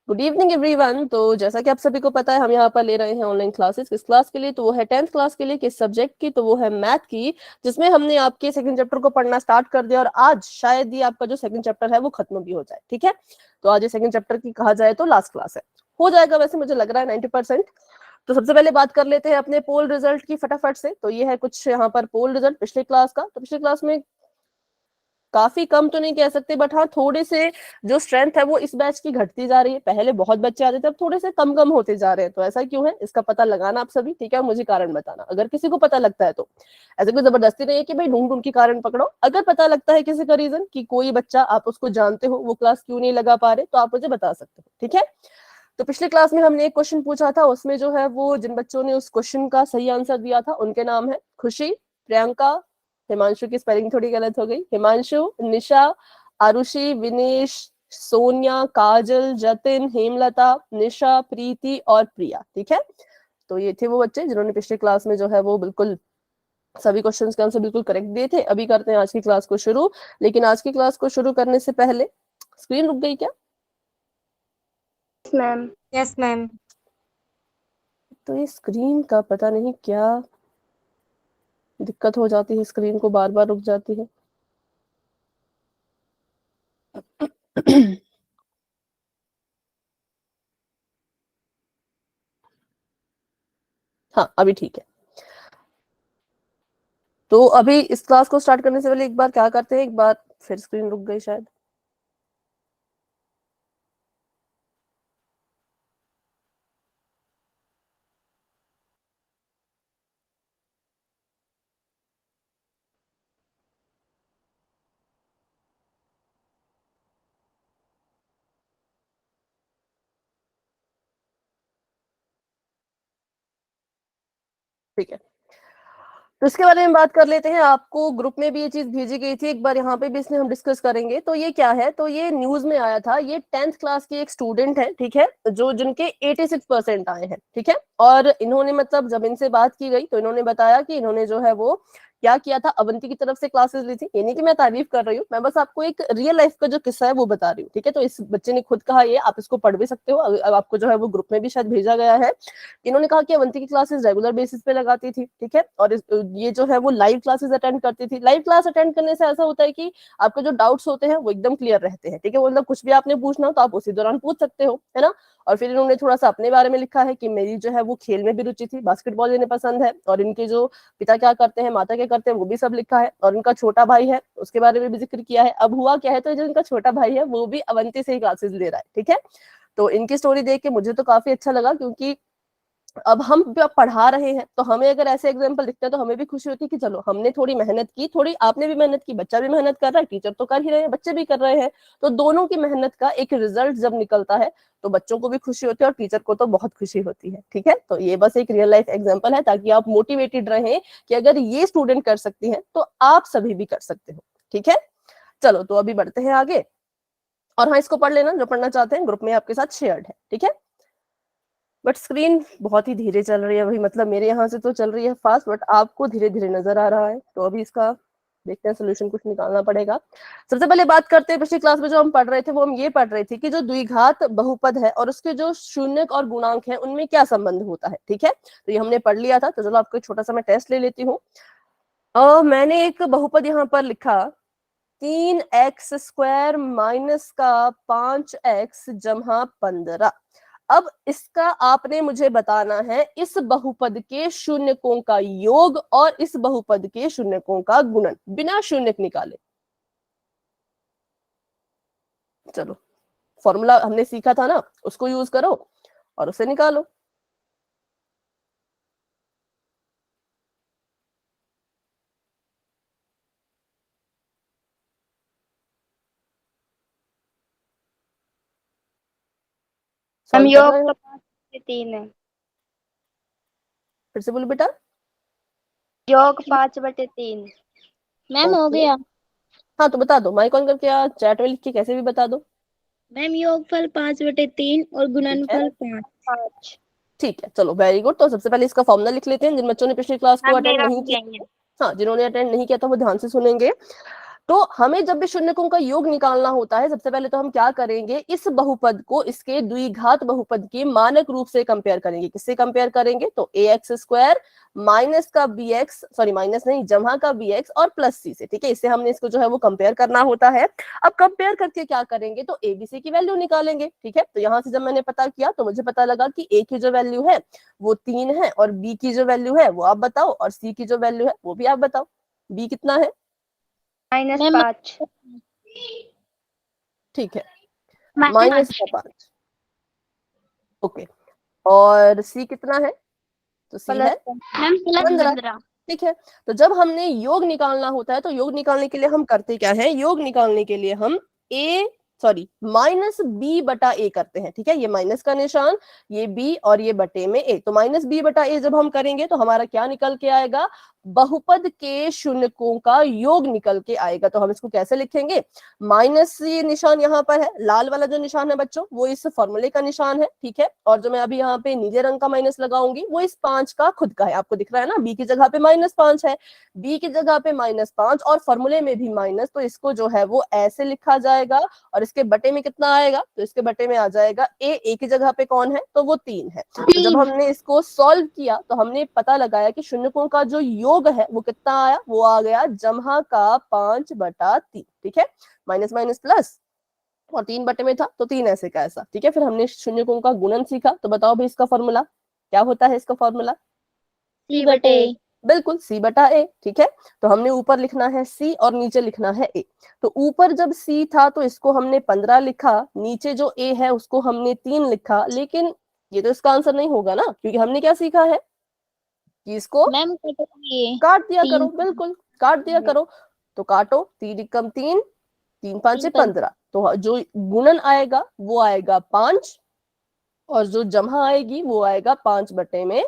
Good evening everyone. तो जैसा कि आप सभी को पता है, हम यहाँ पर ले रहे हैं ऑनलाइन क्लासेस। किस क्लास के लिए? तो वो है 10th क्लास के लिए। किस सब्जेक्ट की? तो वो है मैथ की, जिसमें हमने आपके सेकंड चैप्टर को पढ़ना स्टार्ट कर दिया और आज शायद ही आपका जो सेकंड चैप्टर है वो खत्म भी हो जाए। ठीक है, तो आज ये सेकंड चैप्टर की कहा जाए तो लास्ट क्लास है। हो जाएगा वैसे, मुझे लग रहा है 90%। तो सबसे पहले बात कर लेते हैं अपने पोल रिजल्ट की फटाफट से। तो ये है कुछ यहाँ पर पोल रिजल्ट पिछले क्लास का। तो पिछले क्लास में काफी कम तो नहीं कह सकते, बट हाँ थोड़े से जो स्ट्रेंथ है वो इस बैच की घटती जा रही है। पहले बहुत बच्चे आते थे, अब थोड़े से कम कम होते जा रहे हैं। तो ऐसा क्यों है, इसका पता लगाना आप सभी, ठीक है, और मुझे कारण बताना अगर किसी को पता लगता है तो। ऐसे कोई जबरदस्ती नहीं है कि भाई ढूंढ ढूंढ के कारण पकड़ो। अगर पता लगता है किसी का रीजन कि कोई बच्चा आप उसको जानते हो वो क्लास क्यों नहीं लगा पा रहे, तो आप मुझे बता सकते हो, ठीक है। तो पिछले क्लास में हमने एक क्वेश्चन पूछा था, उसमें जो है वो जिन बच्चों ने उस क्वेश्चन का सही आंसर दिया था उनके नाम है खुशी, प्रियंका, हिमांशु की स्पेलिंग थोड़ी गलत हो गई, हिमांशु, निशा, आरुषि, विनेश, सोनिया, काजल, जतिन, हेमलता, निशा, प्रीति और प्रिया। ठीक है, तो ये थे वो बच्चे जिन्होंने पिछले क्लास में जो है वो बिल्कुल सभी क्वेश्चंस के आंसर बिल्कुल करेक्ट दिए थे। अभी करते हैं आज की क्लास को शुरू, लेकिन आज की क्लास को शुरू करने से पहले स्क्रीन रुक गई क्या? मैम। Yes ma'am. तो ये स्क्रीन का पता नहीं क्या दिक्कत हो जाती है, स्क्रीन को बार बार रुक जाती है। हाँ अभी ठीक है। तो अभी इस क्लास को स्टार्ट करने से पहले एक बार क्या करते हैं, एक बार फिर स्क्रीन रुक गई शायद। ठीक है, तो इसके बारे में बात कर लेते हैं। आपको ग्रुप में भी ये चीज भेजी गई थी, एक बार यहाँ पे भी इसमें हम डिस्कस करेंगे। तो ये क्या है, तो ये न्यूज में आया था, ये 10th क्लास की एक स्टूडेंट है, ठीक है, जो जिनके 86% आए हैं, ठीक है। और इन्होंने मतलब जब इनसे बात की गई तो इन्होंने बताया कि इन्होंने जो है वो क्या किया था, अवंती की तरफ से क्लासेस ली थी। ये नहीं कि मैं तारीफ कर रही हूँ, मैं बस आपको एक रियल लाइफ का जो किस्सा है वो बता रही हूँ, ठीक है। तो इस बच्चे ने खुद कहा, ये आप इसको पढ़ भी सकते हो, अब आपको जो है वो ग्रुप में भी शायद भेजा गया है। इन्होंने कहा कि अवंती की क्लासेस रेगुलर बेसिस पे लगाती थी, ठीक है, और ये जो है वो लाइव क्लासेस अटेंड करती थी। लाइव क्लास अटेंड करने से ऐसा होता है कि आपके जो डाउट्स होते हैं वो एकदम क्लियर रहते हैं, ठीक है। मतलब कुछ भी आपने पूछना हो तो आप उसी दौरान पूछ सकते हो, है ना। और फिर इन्होंने थोड़ा सा अपने बारे में लिखा है कि मेरी जो है वो खेल में भी रुचि थी, बास्केटबॉल इन्हें पसंद है, और इनके जो पिता क्या करते हैं, माता क्या करते हैं, वो भी सब लिखा है। और इनका छोटा भाई है, उसके बारे में भी जिक्र किया है। अब हुआ क्या है, तो जो इनका छोटा भाई है वो भी अवंती से ही क्लासेस ले रहा है, ठीक है। तो इनकी स्टोरी देख के मुझे तो काफी अच्छा लगा, क्योंकि अब हम पढ़ा रहे हैं तो हमें अगर ऐसे एग्जाम्पल दिखते हैं तो हमें भी खुशी होती है कि चलो हमने थोड़ी मेहनत की, थोड़ी आपने भी मेहनत की, बच्चा भी मेहनत कर रहा है, टीचर तो कर ही रहे हैं, बच्चे भी कर रहे हैं। तो दोनों की मेहनत का एक रिजल्ट जब निकलता है तो बच्चों को भी खुशी होती है और टीचर को तो बहुत खुशी होती है, ठीक है। तो ये बस एक रियल लाइफ एग्जाम्पल है, ताकि आप मोटिवेटेड रहें कि अगर ये स्टूडेंट कर सकती है तो आप सभी भी कर सकते हो, ठीक है। चलो तो अभी बढ़ते हैं आगे। और हाँ, इसको पढ़ लेना, जो पढ़ना चाहते हैं ग्रुप में आपके साथ शेयर्ड है, ठीक है। बट स्क्रीन बहुत ही धीरे चल रही है भाई, मतलब मेरे यहाँ से तो चल रही है फास्ट, बट आपको धीरे धीरे नजर आ रहा है। तो अभी इसका देखते हैं, सोल्यूशन कुछ निकालना पड़ेगा। सबसे पहले बात करते हैं, पिछली क्लास में जो हम पढ़ रहे थे वो हम ये पढ़ रहे थे कि जो द्विघात बहुपद है और उसके जो शून्यक और गुणांक है उनमें क्या संबंध होता है, ठीक है। तो ये हमने पढ़ लिया था। तो चलो आपको एक छोटा सा मैं टेस्ट ले लेती हूँ। मैंने एक बहुपद यहाँ पर लिखा, 3x² माइनस का 5x जमा 15। अब इसका आपने मुझे बताना है इस बहुपद के शून्यकों का योग और इस बहुपद के शून्यकों का गुणन बिना शून्यक निकाले। चलो, फॉर्मूला हमने सीखा था ना, उसको यूज करो और उसे निकालो। हम सॉल्व कर योग रहे तो हो? 5/3 है। फिर से बोलो बेटा। योग 5/3। मैम हो ओके, गया। हाँ तो बता दो, माइक ऑन करके या चैट में लिख के कैसे भी बता दो। मैम योगफल 5/3 और ठीक है, गुणनफल 5। ठीक है, चलो वेरी गुड। तो सबसे पहले इसका फॉर्मूला लिख लेते हैं, जिन बच्चों ने पिछली क्लास को मैम अटेंड मेरा नहीं हो किया। गया ये। हाँ, जिन्होंने अटेंड नहीं किया था वो ध्यान से सुनेंगे। तो हमें जब भी शून्यकों का योग निकालना होता है, सबसे पहले तो हम क्या करेंगे, इस बहुपद को इसके द्विघात बहुपद के मानक रूप से कंपेयर करेंगे। किससे कंपेयर करेंगे, तो ax² माइनस का bx, सॉरी माइनस नहीं, जमा का bx और प्लस c से, ठीक है। इससे हमने इसको जो है वो कंपेयर करना होता है। अब कंपेयर करके क्या करेंगे, तो abc की वैल्यू निकालेंगे, ठीक है। तो यहां से जब मैंने पता किया तो मुझे पता लगा कि a की जो वैल्यू है वो 3 है, और b की जो वैल्यू है वो आप बताओ, और c की जो वैल्यू है वो भी आप बताओ। b कितना है, -5। ठीक है, -5। ओके, और सी कितना है, तो सी है मैम 15, ठीक है। तो जब हमने योग निकालना होता है, तो योग निकालने के लिए हम करते क्या है, योग निकालने के लिए हम -b/a करते हैं, ठीक है। ये माइनस का निशान, ये b और ये बटे में a, तो -b/a जब हम करेंगे तो हमारा क्या निकल के आएगा, बहुपद के शून्यकों का योग निकल के आएगा। तो हम इसको कैसे लिखेंगे, माइनस, ये निशान यहाँ पर है, लाल वाला जो निशान है बच्चों वो इस फॉर्मूले का निशान है, ठीक है। और जो मैं अभी यहाँ पे नीले रंग का माइनस लगाऊंगी वो इस 5 का खुद का है, आपको दिख रहा है ना, b की जगह पे -5 है, b की जगह पे -5 और फॉर्मूले में भी माइनस, तो इसको जो है वो ऐसे लिखा जाएगा। और इसके बटे में कितना आएगा, तो इसके बटे में आ जाएगा a की जगह पे कौन है, तो वो 3 है। तो जब हमने इसको सॉल्व किया तो हमने पता लगाया कि शून्यकों का जो योग है वो कितना आया, वो आ गया जमा का 5/3, ठीक है। माइनस माइनस प्लस, और 3 बटे में था तो 3 ऐसे का ऐसा, ठीक है। फिर हमने शून्यकों का गुणन सीखा, तो बताओ भाई इसका फॉर्मूला क्या होता है, इसका फॉर्मूला C/A। बिल्कुल c/a, ठीक है। तो हमने ऊपर लिखना है c और नीचे लिखना है a। तो ऊपर जब c था तो इसको हमने 15 लिखा, नीचे जो a है उसको हमने 3 लिखा, लेकिन ये तो इसका आंसर नहीं होगा ना, क्योंकि हमने क्या सीखा है कि इसको मैम कटोगे काट दिया करो, 3। बिल्कुल काट दिया करो। तो काटो, 3 एकम 3, 3 5 15, तो जो गुणन आएगा वो आएगा 5, और जो जमा आएगी वो आएगा 5/3,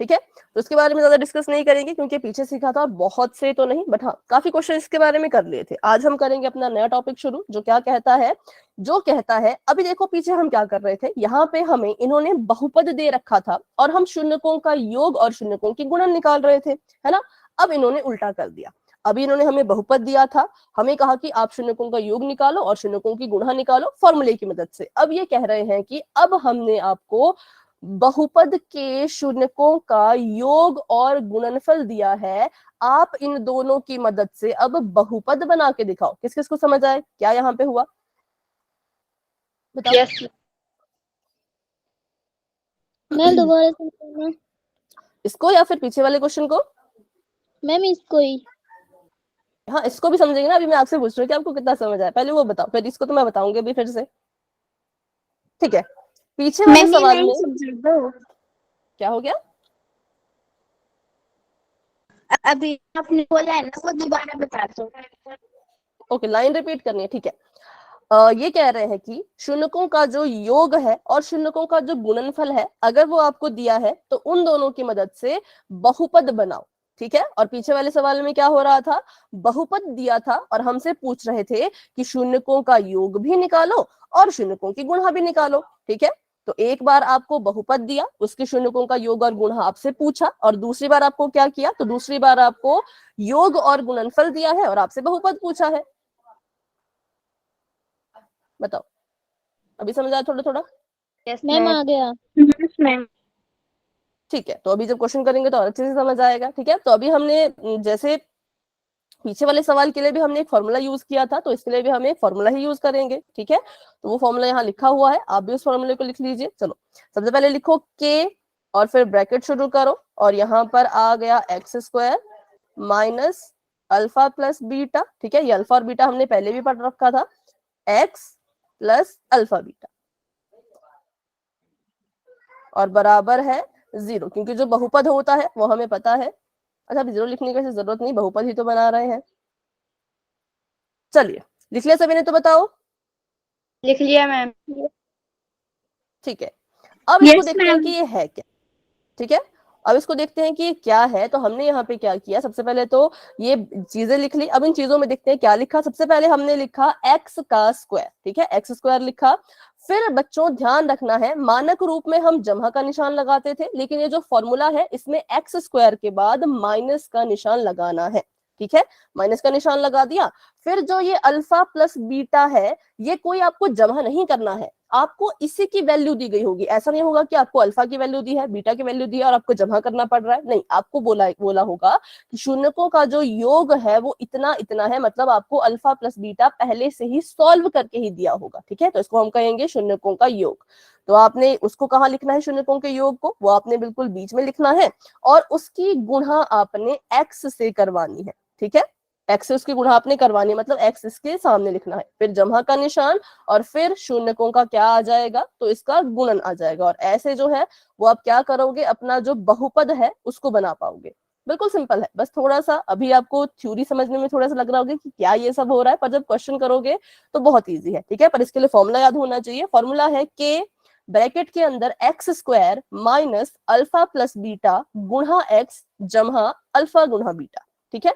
ठीक है। तो इसके बारे में ज्यादा डिस्कस नहीं करेंगे क्योंकि पीछे सीखा था, बहुत से तो नहीं बट हाँ काफी क्वेश्चन इसके बारे में कर लिए थे। आज हम करेंगे अपना नया टॉपिक शुरू, जो क्या कहता है, जो कहता है, अभी देखो पीछे हम क्या कर रहे थे, यहाँ पे हमें इन्होंने बहुपद दे रखा था और हम शून्यकों का योग और शून्यकों की गुणन निकाल रहे थे, है ना। अब इन्होंने उल्टा कर दिया, अभी इन्होंने हमें बहुपद दिया था, हमें कहा कि आप शून्यकों का योग निकालो और शून्यकों की गुणा निकालो फॉर्मूले की मदद से। अब ये कह रहे हैं कि अब हमने आपको बहुपद के शून्यकों का योग और गुणनफल दिया है, आप इन दोनों की मदद से अब बहुपद बना के दिखाओ। किस किस को समझ आए क्या यहाँ पे हुआ, बताओ। यस मैम, दोबारा से करना। इसको या फिर पीछे वाले क्वेश्चन को, मैम इसको ही। हाँ इसको भी समझेंगे ना, अभी मैं आपसे पूछ रही हूँ कि आपको कितना समझ आया, पहले वो बताओ, फिर इसको तो मैं बताऊंगी अभी फिर से, ठीक है। पीछे वाले सवाल में क्या हो गया, अभी आपने बोला है ना, वो दोबारा बता दो। ओके लाइन रिपीट करनी है, ठीक है। ये कह रहे हैं कि शून्यकों का जो योग है और शून्यकों का जो गुणनफल है, अगर वो आपको दिया है तो उन दोनों की मदद से बहुपद बनाओ, ठीक है। और पीछे वाले सवाल में क्या हो रहा था, बहुपद दिया था और हमसे पूछ रहे थे कि शून्यकों का योग भी निकालो और शून्यकों की गुणा भी निकालो, ठीक है। तो एक बार आपको बहुपद दिया, उसके शून्यकों का योग और गुणा आपसे पूछा, और दूसरी बार आपको क्या किया, तो दूसरी बार आपको योग और गुणनफल दिया है और आपसे बहुपद पूछा है। बताओ, अभी समझ आया थोड़ा थोड़ा, यस मैम आ गया। Yes ma'am. ठीक है। तो अभी जब क्वेश्चन करेंगे तो और अच्छे से समझ आएगा, ठीक है। तो अभी हमने जैसे पीछे वाले सवाल के लिए भी हमने एक फॉर्मूला यूज किया था, तो इसके लिए भी हमें एक फॉर्मूला ही यूज करेंगे, ठीक है। तो वो फॉर्मूला यहाँ लिखा हुआ है, आप भी उस फॉर्मूले को लिख लीजिए। चलो सबसे पहले लिखो के और फिर ब्रैकेट शुरू करो, और यहाँ पर आ गया x² minus alpha plus beta, ठीक है। ये अल्फा और बीटा हमने पहले भी पढ़ रखा था, x प्लस अल्फा बीटा, और बराबर है 0, क्योंकि जो बहुपद होता है वो हमें पता है। अच्छा 0 लिखने की जरूरत नहीं, बहुपद ही तो बना रहे हैं। चलिए लिख लिया सभी ने, तो बताओ। लिख लिया मैम। ठीक है, अब इसको देखते हैं कि ये है क्या, ठीक है। अब इसको देखते हैं कि ये क्या है। तो हमने यहाँ पे क्या किया, सबसे पहले तो ये चीजें लिख ली। अब इन चीजों में देखते हैं क्या लिखा। सबसे पहले हमने लिखा x का स्क्वायर, ठीक है, x² लिखा। फिर बच्चों ध्यान रखना है, मानक रूप में हम जमा का निशान लगाते थे, लेकिन ये जो फॉर्मूला है इसमें x² के बाद माइनस का निशान लगाना है। ठीक है, माइनस का निशान लगा दिया। फिर जो ये अल्फा प्लस बीटा है, ये कोई आपको जमा नहीं करना है, आपको इसी की वैल्यू दी गई होगी। ऐसा नहीं होगा कि आपको अल्फा की वैल्यू दी है, बीटा की वैल्यू दी है और आपको जमा करना पड़ रहा है, नहीं, आपको बोला होगा कि शून्यकों का जो योग है वो इतना इतना है, मतलब आपको अल्फा प्लस बीटा पहले से ही सॉल्व करके ही दिया होगा, ठीक है। तो इसको हम कहेंगे शून्यकों का योग। तो आपने उसको कहाँ लिखना है, शून्यकों के योग को, वो आपने बिल्कुल बीच में लिखना है, और उसकी गुणा आपने एक्स से करवानी है, ठीक है। एक्स से उसकी गुणा आपने करवानी है, मतलब एक्स इसके सामने लिखना है, फिर जमा का निशान, और फिर शून्यकों का क्या आ जाएगा, तो इसका गुणन आ जाएगा। और ऐसे जो है वो आप क्या करोगे, अपना जो बहुपद है उसको बना पाओगे। बिल्कुल सिंपल है, बस थोड़ा सा अभी आपको थ्योरी समझने में थोड़ा सा लग रहा होगा कि क्या ये सब हो रहा है, पर जब क्वेश्चन करोगे तो बहुत ईजी है, ठीक है। पर इसके लिए फॉर्मूला याद होना चाहिए। फॉर्मूला है के ब्रैकेट के अंदर x square minus alpha plus beta गुणा एक्स जमा अल्फा गुणा बीटा, ठीक है।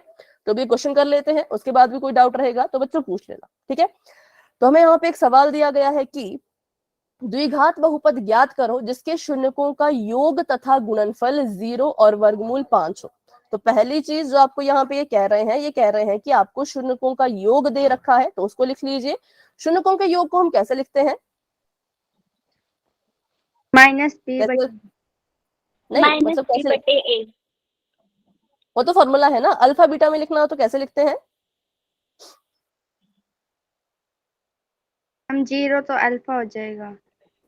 तो भी क्वेश्चन कर लेते हैं, उसके बाद भी कोई डाउट रहेगा तो बच्चों पूछ लेना, ठीक है। तो हमें यहाँ पे एक सवाल दिया गया है कि द्विघात बहुपद ज्ञात करो जिसके शून्यकों का योग तथा गुणनफल 0 और वर्गमूल 5 हो। तो पहली चीज जो आपको यहाँ पे ये कह रहे हैं कि आपको शून्यकों का योग दे रखा है, तो उसको लिख लीजिए। शून्यकों के योग को हम कैसे लिखते हैं, माइनस बी कैसे? बटे नहीं, माइनस मतलब बी कैसे, बटे ए। वो तो फॉर्मूला है ना, अल्फा बीटा में लिखना हो तो कैसे लिखते हैं? हम 0 तो अल्फा हो जाएगा।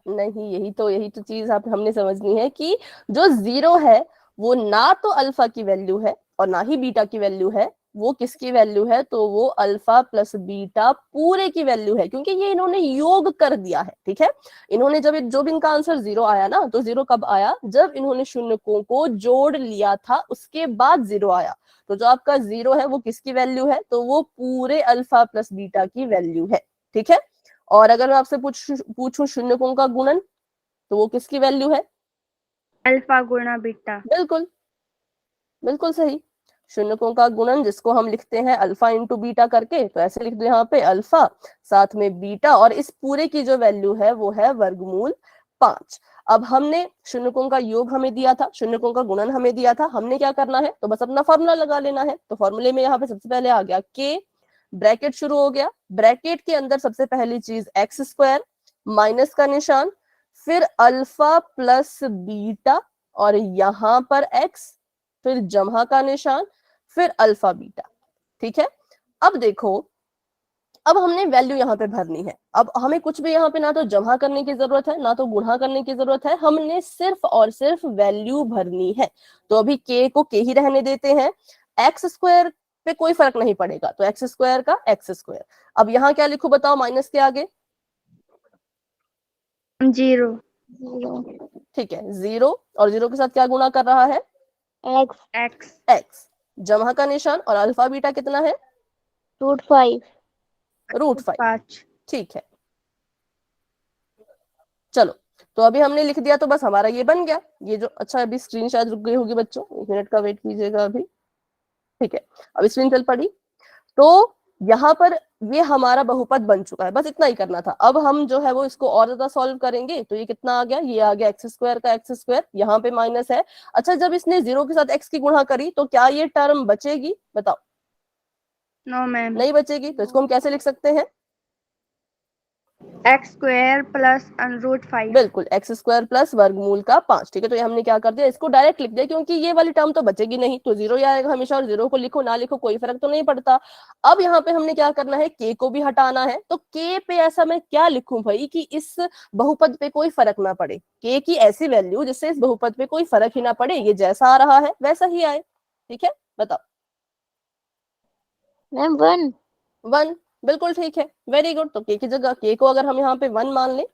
नहीं, यही तो चीज आप हमने समझनी है कि जो 0 है वो ना तो अल्फा की वैल्यू है और ना ही बीटा की वैल्यू है, वो किसकी वैल्यू है, तो वो अल्फा प्लस बीटा पूरे की वैल्यू है, क्योंकि ये इन्होंने योग कर दिया है, ठीक है। इन्होंने जो भी इनका आंसर 0 आया ना, तो 0 कब आया, जब इन्होंने शून्यकों को जोड़ लिया था उसके बाद 0 आया। तो जो आपका 0 है वो किसकी वैल्यू है, तो वो पूरे अल्फा प्लस बीटा की वैल्यू है, ठीक है। और अगर मैं आपसे पूछूं शून्यकों का गुणन, तो वो किसकी वैल्यू है, अल्फा गुणा बीटा। बिल्कुल बिल्कुल सही। शून्यकों का गुणन जिसको हम लिखते हैं अल्फा इंटू बीटा करके, तो ऐसे लिख दो यहाँ पे अल्फा साथ में बीटा, और इस पूरे की जो वैल्यू है वो है वर्गमूल 5। अब हमने शून्यकों का योग हमें दिया था, शून्यकों का गुणन हमें दिया था, हमने क्या करना है, तो बस अपना फॉर्मूला लगा लेना है। तो फॉर्मूले में यहाँ पे सबसे पहले आ गया के, ब्रैकेट शुरू हो गया, ब्रैकेट के अंदर सबसे पहली चीज एक्स स्क्वायर माइनस का निशान, फिर अल्फा प्लस बीटा, और यहां पर एक्स, फिर जमा का निशान, फिर अल्फा बीटा, ठीक है। अब देखो, अब हमने वैल्यू यहाँ पे भरनी है। अब हमें कुछ भी यहाँ पे ना तो जमा करने की जरूरत है ना तो गुणा करने की जरूरत है, हमने सिर्फ और सिर्फ वैल्यू भरनी है। तो अभी के को के ही रहने देते हैं, एक्स स्क्वायर पे कोई फर्क नहीं पड़ेगा, तो एक्स स्क्वायर का एक्स स्क्वायर। अब यहाँ क्या लिखूं बताओ, माइनस के आगे 0 ठीक है, 0, और 0 के साथ क्या गुणा कर रहा है, एक्स एक्स एक्स, जमा का निशान, और अल्फा बीटा कितना है, √5। √5, 5। ठीक है। चलो, तो अभी हमने लिख दिया, तो बस हमारा ये बन गया। ये जो, अच्छा अभी स्क्रीन शायद रुक गई होगी बच्चों, 1 मिनट का वेट कीजिएगा अभी, ठीक है। अभी स्क्रीन चल पड़ी, तो यहाँ पर ये हमारा बहुपद बन चुका है, बस इतना ही करना था। अब हम जो है वो इसको और ज्यादा सॉल्व करेंगे, तो ये कितना आ गया, ये आ गया एक्स स्क्वायर का एक्स स्क्वायर, यहाँ पे माइनस है। अच्छा, जब इसने 0 के साथ एक्स की गुणा करी तो क्या ये टर्म बचेगी, बताओ? No ma'am. नहीं बचेगी, तो इसको हम कैसे लिख सकते हैं, एक्स स्क्वायर प्लस √5। बिल्कुल, एक्स स्क्वायर प्लस वर्गमूल का 5, ठीक है। तो ये हमने क्या कर दिया, इसको डायरेक्ट लिख दिया, क्योंकि ये वाली टर्म तो बचेगी नहीं, तो 0 ही आएगा हमेशा, और 0 को लिखो ना लिखो कोई फर्क तो नहीं पड़ता। अब यहाँ पे हमने क्या करना है, के को भी हटाना है। तो के पे ऐसा मैं क्या लिखूं भाई कि इस बहुपद पे कोई फर्क ना पड़े, के की ऐसी वैल्यू जिससे इस बहुपद पे कोई फर्क ही ना पड़े, ये जैसा आ रहा है वैसा ही आए, ठीक है। बताओ, मैम 1। 1, बिल्कुल ठीक है, वेरी गुड। तो के की जगह के को अगर हम यहाँ पे 1 मान लें,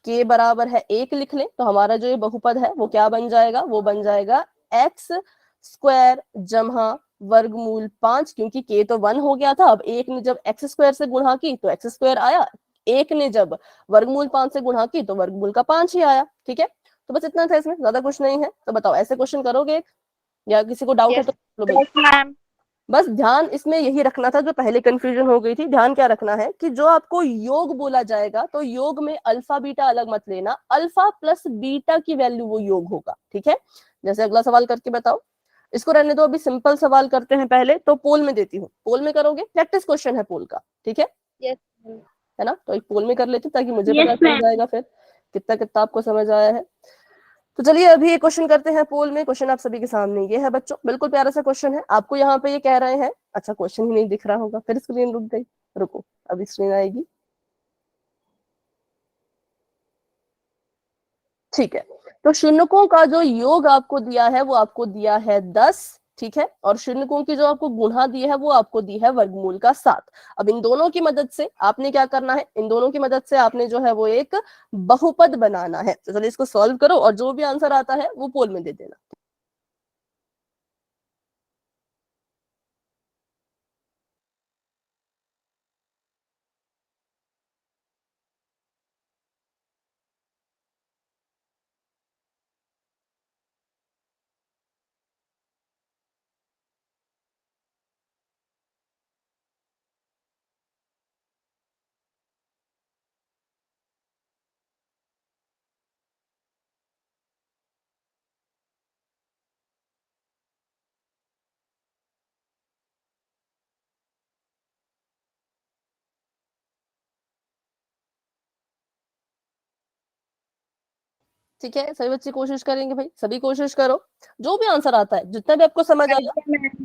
के बराबर है 1 लिख लें, तो हमारा जो ये बहुपद है वो क्या बन जाएगा, वो बन जाएगा एक्स स्क्वायर जमा वर्गमूल 5, क्योंकि के तो 1 हो गया था। अब एक ने जब एक्स स्क्वायर से गुणा की तो एक्स स्क्वायर आया, एक ने जब वर्गमूल 5 से गुणा की तो वर्गमूल का 5 ही आया, ठीक है। तो बस इतना था, इसमें ज्यादा कुछ नहीं है। तो बताओ, ऐसे क्वेश्चन करोगे या किसी को डाउट है तो बोलो भाई। मैम। बस ध्यान इसमें यही रखना था, जो पहले कंफ्यूजन हो गई थी, ध्यान क्या रखना है कि जो आपको योग बोला जाएगा, तो योग में अल्फा बीटा अलग मत लेना, अल्फा प्लस बीटा की वैल्यू वो योग होगा, ठीक है। जैसे अगला सवाल करके बताओ, इसको रहने दो, अभी सिंपल सवाल करते हैं पहले। तो पोल में देती हूँ, पोल में करोगे, प्रैक्टिस क्वेश्चन है पोल का, ठीक है? यस है ना? तो एक पोल में कर लेते ताकि मुझे Yes, पता चल ma'am. जाएगा फिर कितना कितना आपको समझ आया है। तो चलिए अभी एक क्वेश्चन करते हैं पोल में। क्वेश्चन आप सभी के सामने ये है बच्चों, बिल्कुल प्यारा सा क्वेश्चन है। आपको यहाँ पे ये कह रहे हैं, अच्छा क्वेश्चन ही नहीं दिख रहा होगा, फिर स्क्रीन रुक गई, रुको अभी स्क्रीन आएगी, ठीक है। तो शून्यकों का जो योग आपको दिया है वो आपको दिया है 10, ठीक है, और शून्यकों की जो आपको गुणा दी है वो आपको दी है वर्गमूल का 7। अब इन दोनों की मदद से आपने क्या करना है, इन दोनों की मदद से आपने जो है वो एक बहुपद बनाना है। तो चलिए इसको सॉल्व करो और जो भी आंसर आता है वो पोल में दे देना। ठीक है, सभी बच्चे कोशिश करेंगे भाई, सभी कोशिश करो, जो भी आंसर आता है, जितना भी आपको समझ आया,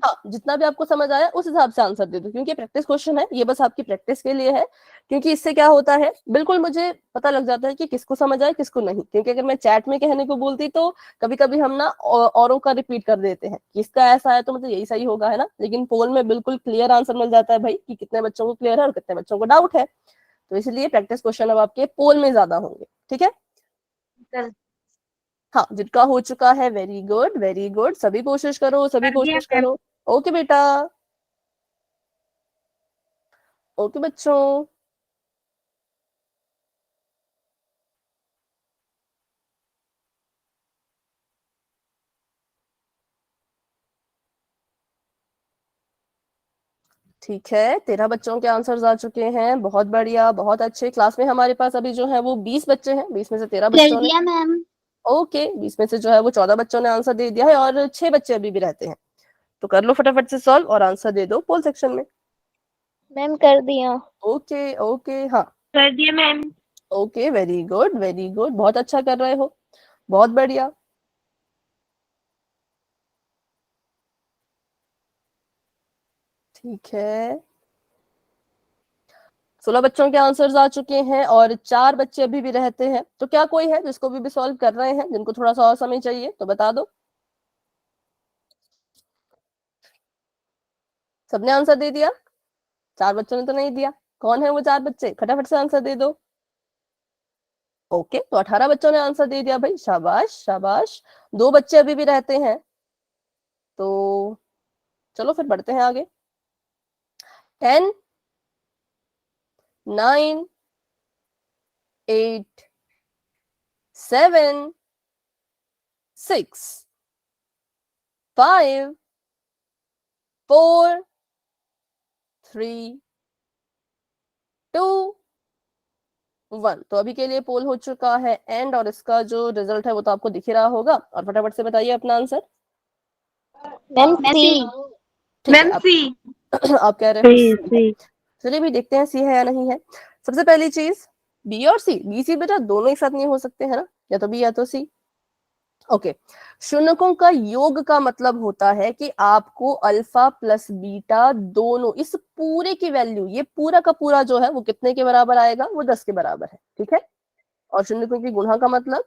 हाँ जितना भी आपको समझ आया उस हिसाब से आंसर दे दो, क्योंकि प्रैक्टिस क्वेश्चन है, ये बस आपकी प्रैक्टिस के लिए है। क्योंकि इससे क्या होता है, बिल्कुल मुझे पता लग जाता है कि किसको समझ आए किसको नहीं। क्योंकि अगर मैं चैट में कहने को बोलती तो कभी कभी हम ना औरों का रिपीट कर देते हैं, किसका ऐसा है तो मतलब यही सही होगा, है ना? लेकिन पोल में बिल्कुल क्लियर आंसर मिल जाता है भाई कि कितने बच्चों को क्लियर है और कितने बच्चों को डाउट है। तो इसलिए प्रैक्टिस क्वेश्चन अब आपके पोल में ज्यादा होंगे, ठीक है? हाँ, जिनका हो चुका है, वेरी गुड वेरी गुड, सभी कोशिश करो, सभी कोशिश करो। ओके बेटा, ओके बच्चों। ठीक है, 13 बच्चों के आंसर्स आ चुके हैं, बहुत बढ़िया, बहुत अच्छे। क्लास में हमारे पास अभी जो है वो 20 बच्चे हैं, 20 में से 13 कर बच्चों ने, दिया मैम। ओके 20 में से जो है वो 14 बच्चों ने आंसर दे दिया है और 6 बच्चे अभी भी रहते हैं। तो कर लो फटाफट से सॉल्व और आंसर दे दो पोल सेक्शन में। मैम कर दिया। ओके ओके, हाँ कर दिया ma'am. Okay, very good very good, बहुत अच्छा कर रहे हो, बहुत बढ़िया। ठीक है, 16 बच्चों के आंसर्स आ चुके हैं और 4 बच्चे अभी भी रहते हैं। तो क्या कोई है जिसको भी सॉल्व कर रहे हैं, जिनको थोड़ा सा और समय चाहिए तो बता दो। सबने आंसर दे दिया? 4 बच्चों ने तो नहीं दिया। कौन है वो 4 बच्चे, फटाफट से आंसर दे दो। ओके, तो 18 बच्चों ने आंसर दे दिया भाई, शाबाश शाबाश। 2 बच्चे अभी भी रहते हैं, तो चलो फिर बढ़ते हैं आगे। 10 9 8 7 6 5 4 3 2 1। तो अभी के लिए पोल हो चुका है एंड, और इसका जो रिजल्ट है वो तो आपको दिख ही रहा होगा। और फटाफट से बताइए अपना आंसर। मैम सी। ठीक है, आप कह रहे हो सी। चलिए भी देखते हैं सी है या नहीं है। सबसे पहली चीज, बी और सी, बी सी बेटा दोनों एक साथ नहीं हो सकते, है ना? या तो बी या तो सी। ओके, शून्यकों का योग का मतलब होता है कि आपको अल्फा प्लस बीटा दोनों, इस पूरे की वैल्यू, ये पूरा का पूरा जो है वो कितने के बराबर आएगा, वो 10 के बराबर है, ठीक है? और शून्यकों की गुणा का मतलब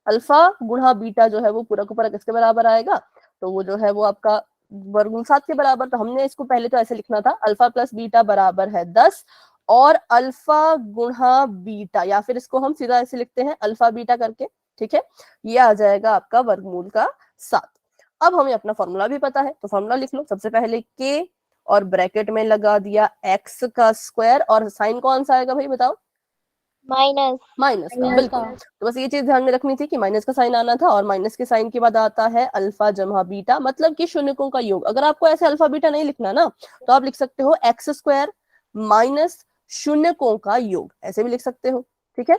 अल्फा गुणा बीटा जो है वो पूरा का पूरा किसके बराबर आएगा, तो वो जो है वो आपका वर्गमूल 7 के बराबर। तो हमने इसको पहले तो ऐसे लिखना था, अल्फा प्लस बीटा बराबर है 10 और अल्फा गुणा बीटा, या फिर इसको हम सीधा ऐसे लिखते हैं अल्फा बीटा करके, ठीक है? ये आ जाएगा आपका वर्गमूल का 7। अब हमें अपना फॉर्मूला भी पता है, तो फॉर्मूला लिख लो। सबसे पहले के और ब्रैकेट में लगा दिया एक्स का स्क्वायर, और साइन कौन सा आएगा भाई बताओ? माइनस। माइनस का, बिल्कुल। तो बस ये चीज ध्यान में रखनी थी कि माइनस का साइन आना था, और माइनस के साइन के बाद आता है अल्फा जमा बीटा, मतलब कि शून्यकों का योग। अगर आपको ऐसे अल्फा बीटा नहीं लिखना ना, तो आप लिख सकते हो एक्स स्क्वायर माइनस शून्यकों का योग, ऐसे भी लिख सकते हो, ठीक है?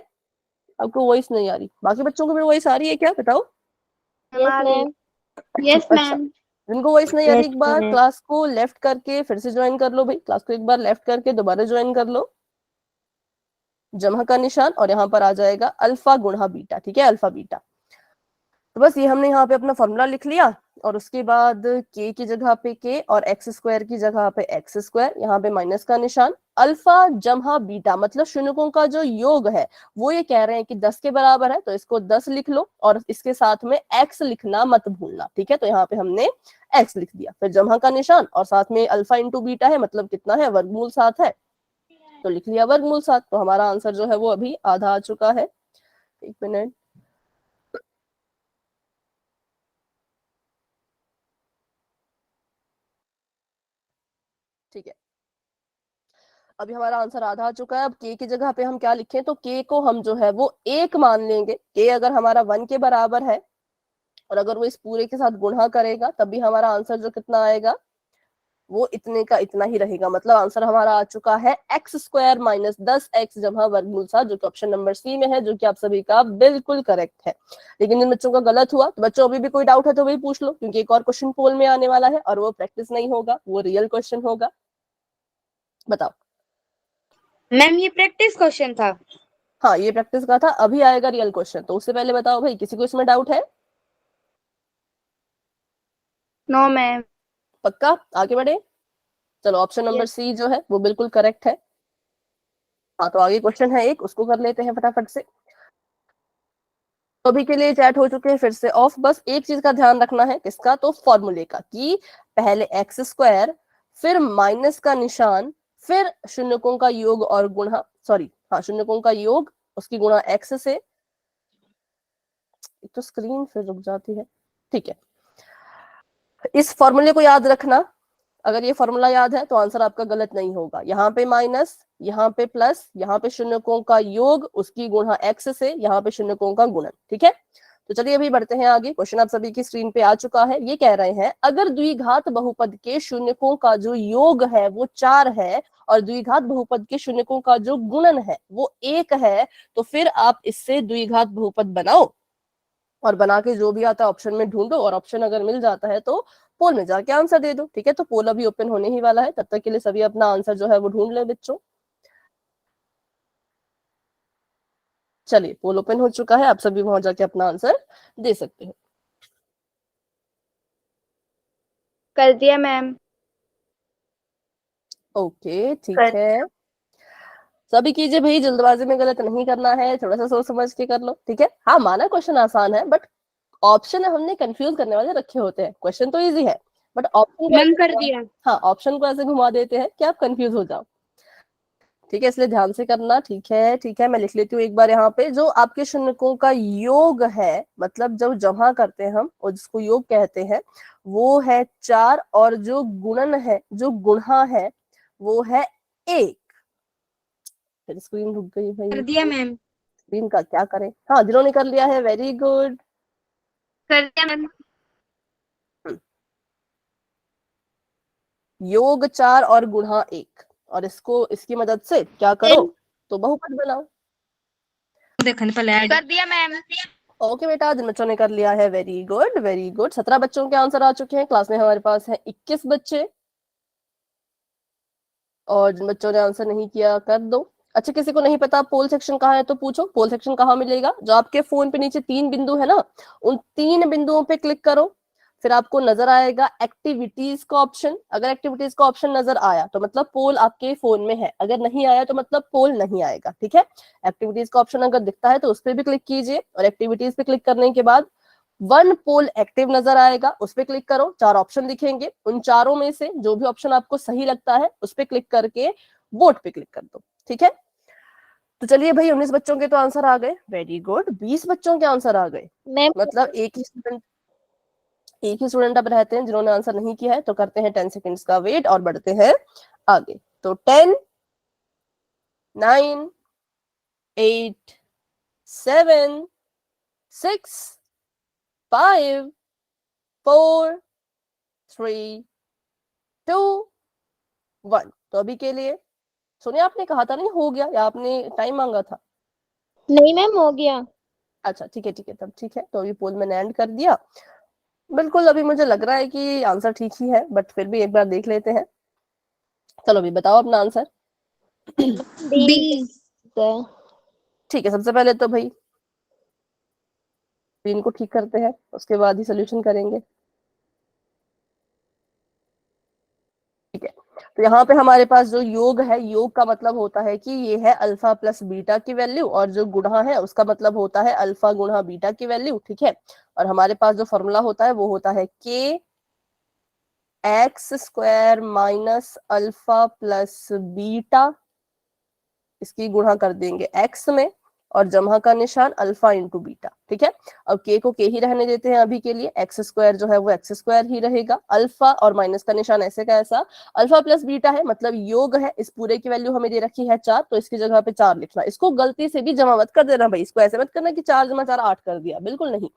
आपको वॉइस नहीं आ रही, बाकी बच्चों को भी वॉइस आ रही है क्या, बताओ? Yes ma'am. यस अच्छा, मैम। जिनको वॉइस नहीं आ रही Yes, एक बार ma'am. क्लास को लेफ्ट करके फिर से ज्वाइन कर लो भाई, क्लास को एक बार लेफ्ट करके दोबारा ज्वाइन कर लो, जमा का निशान और यहाँ पर आ जाएगा अल्फा गुणा बीटा, ठीक है, अल्फा बीटा। तो बस ये हमने यहाँ पे अपना फॉर्मूला लिख लिया और उसके बाद के की जगह पे के और एक्स स्क्वायर की जगह पे एक्स स्क्वायर, यहाँ पे माइनस का निशान, अल्फा जमा बीटा मतलब शून्यकों का जो योग है वो ये कह रहे हैं कि 10 के बराबर है, तो इसको 10 लिख लो और इसके साथ में एक्स लिखना मत भूलना, ठीक है। तो यहाँ पे हमने एक्स लिख दिया, फिर जमा का निशान और साथ में अल्फा इंटू बीटा है, मतलब कितना है, वर्गमूल 7 है, तो लिख लिया वर्गमूल 7। तो हमारा आंसर जो है वो अभी आधा आ चुका है। एक मिनट, ठीक है, अभी हमारा आंसर आधा आ चुका है। अब के की जगह पे हम क्या लिखें, तो के को हम जो है वो एक मान लेंगे। के अगर हमारा 1 के बराबर है और अगर वो इस पूरे के साथ गुणा करेगा तब भी हमारा आंसर जो कितना आएगा वो इतने का इतना ही रहेगा। मतलब आंसर हमारा आ चुका है एक्स स्क्वायर माइनस 10x जमा वर्गमूल 7, जो कि ऑप्शन नंबर सी में है, जो कि आप सभी का बिल्कुल करेक्ट है। लेकिन जिन बच्चों का गलत हुआ, तो बच्चों अभी भी कोई डाउट है तो वही पूछ लो, क्योंकि एक और क्वेश्चन पोल में आने वाला है और वो प्रैक्टिस नहीं होगा, वो रियल क्वेश्चन होगा। बताओ। मैम ये प्रैक्टिस क्वेश्चन था। हाँ, ये प्रैक्टिस का था, अभी आएगा रियल क्वेश्चन। तो उससे पहले बताओ भाई, किसी को इसमें डाउट है? No ma'am. पक्का? आगे बढ़े, चलो ऑप्शन नंबर सी जो है वो बिल्कुल करेक्ट है। हाँ, तो आगे क्वेश्चन है एक, उसको कर लेते हैं फटाफट से। तो अभी के लिए चैट हो चुके हैं फिर से ऑफ। बस एक चीज का ध्यान रखना है, किसका, तो फॉर्मूले का, कि पहले एक्स स्क्वायर फिर माइनस का निशान फिर शून्यकों का योग और गुणा, सॉरी हाँ शून्यकों का योग उसकी गुणा एक्स से। एक तो स्क्रीन फिर रुक जाती है, ठीक है। इस फॉर्मूले को याद रखना, अगर ये फॉर्मूला याद है तो आंसर आपका गलत नहीं होगा। यहाँ पे माइनस, यहाँ पे प्लस, यहाँ पे शून्यकों का योग उसकी गुणा एक्स से, यहाँ पे शून्यकों का गुणन, ठीक है। तो चलिए अभी बढ़ते हैं आगे। क्वेश्चन आप सभी की स्क्रीन पे आ चुका है। ये कह रहे हैं अगर द्विघात बहुपद के शून्यकों का जो योग है वो 4 है और द्विघात बहुपद के शून्यकों का जो गुणन है वो 1 है, तो फिर आप इससे द्विघात बहुपद बनाओ और बना के जो भी आता है ऑप्शन में ढूंढो, और ऑप्शन अगर मिल जाता है तो पोल में जाके आंसर दे दो, ठीक है। तो पोल अभी ओपन होने ही वाला है, तब तक के लिए सभी अपना आंसर जो है वो ढूंढ ले बच्चों। चलिए, पोल ओपन हो चुका है, आप सभी वहां जाके अपना आंसर दे सकते हैं। कर दिया मैम। ओके, ठीक है, सभी कीजिए भाई, जल्दबाजी में गलत नहीं करना है, थोड़ा सा सोच समझ के कर लो, ठीक है। हाँ, माना क्वेश्चन आसान है, बट ऑप्शन हमने कंफ्यूज करने वाले रखे होते हैं। क्वेश्चन तो इजी है, बट ऑप्शन मैम कर दिया। हाँ, ऑप्शन को ऐसे घुमा देते हैं कि आप कंफ्यूज हो जाओ, ठीक है। इसलिए ध्यान से करना, ठीक है, ठीक है। मैं लिख लेती हूँ एक बार यहाँ पे, जो आपके शून्यकों का योग है, मतलब जब जमा करते हैं हम और जिसको योग कहते हैं, वो है 4 और जो गुणन है, जो गुणा है वो है 1। फिर स्क्रीन रुक गई कर भाई, दिया मैम। स्क्रीन का क्या करें। हाँ, जिन्होंने कर लिया है वेरी गुड। कर दिया मैम। योग 4 और गुणा 1, और इसको इसकी मदद से क्या करो, तो बहुपद बनाओ। देखने पहले ऐड कर दिया मैम। ओके बेटा, जिन बच्चों ने कर लिया है वेरी गुड वेरी गुड। 17 बच्चों के आंसर आ चुके हैं। क्लास में हमारे पास है 21 बच्चे, और जिन बच्चों ने आंसर नहीं किया कर दो। अच्छा, किसी को नहीं पता पोल सेक्शन कहाँ है तो पूछो, पोल सेक्शन कहाँ मिलेगा। जो आपके फोन पे नीचे 3 बिंदु है ना, उन 3 बिंदुओं पे क्लिक करो, फिर आपको नजर आएगा एक्टिविटीज का ऑप्शन। अगर एक्टिविटीज का ऑप्शन नजर आया तो मतलब पोल आपके फोन में है, अगर नहीं आया तो मतलब पोल नहीं आएगा, ठीक है। एक्टिविटीज का ऑप्शन अगर दिखता है तो उस पर भी क्लिक कीजिए, और एक्टिविटीज पे क्लिक करने के बाद 1 पोल एक्टिव नजर आएगा, उस पर क्लिक करो। 4 ऑप्शन दिखेंगे, उन चारों में से जो भी ऑप्शन आपको सही लगता है उस पर क्लिक करके वोट पे क्लिक कर दो, ठीक है। तो चलिए भाई, 19 बच्चों के तो आंसर आ गए, वेरी गुड। 20 बच्चों के आंसर आ गए, मैम मतलब एक ही स्टूडेंट अब रहते हैं जिन्होंने आंसर नहीं किया है। तो करते हैं 10 सेकेंड्स का वेट और बढ़ते हैं आगे। तो 10, 9, 8, 7, 6, 5, 4, 3, 2, 1। तो अभी के लिए सुनिए, आपने कहा था नहीं हो गया, या आपने टाइम मांगा था? नहीं मैम हो गया। अच्छा, ठीक है ठीक है, तब ठीक है। तो अभी पोल मैंने एंड कर दिया। बिल्कुल, अभी मुझे लग रहा है कि आंसर ठीक ही है, बट फिर भी एक बार देख लेते हैं। चलो अभी बताओ अपना आंसर। बी। ठीक है, सबसे पहले तो भाई इनको ठीक करते हैं, उसके बाद ही सोल्यूशन करेंगे। ठीक है, तो यहाँ पे हमारे पास जो योग है, योग का मतलब होता है कि ये है अल्फा प्लस बीटा की वैल्यू, और जो गुणा है उसका मतलब होता है अल्फा गुणा बीटा की वैल्यू। ठीक है, और हमारे पास जो फॉर्मूला होता है वो होता है के x square minus alpha plus beta, इसकी गुणा कर देंगे एक्स में और जमा का निशान अल्फा इंटू बीटा। ठीक है, अब के को के ही रहने देते हैं अभी के लिए, एक्स स्क्वायर जो है वो एक्स स्क्वायर ही रहेगा, अल्फा और माइनस का निशान ऐसे का ऐसा, अल्फा प्लस बीटा है मतलब योग है, इस पूरे की वैल्यू हमें दे रखी है 4, तो इसकी जगह पे 4 लिखना। इसको गलती से भी जमा मत कर देना भाई, इसको ऐसे मत करना कि 4 जमा 4 8 कर दिया, बिल्कुल नहीं।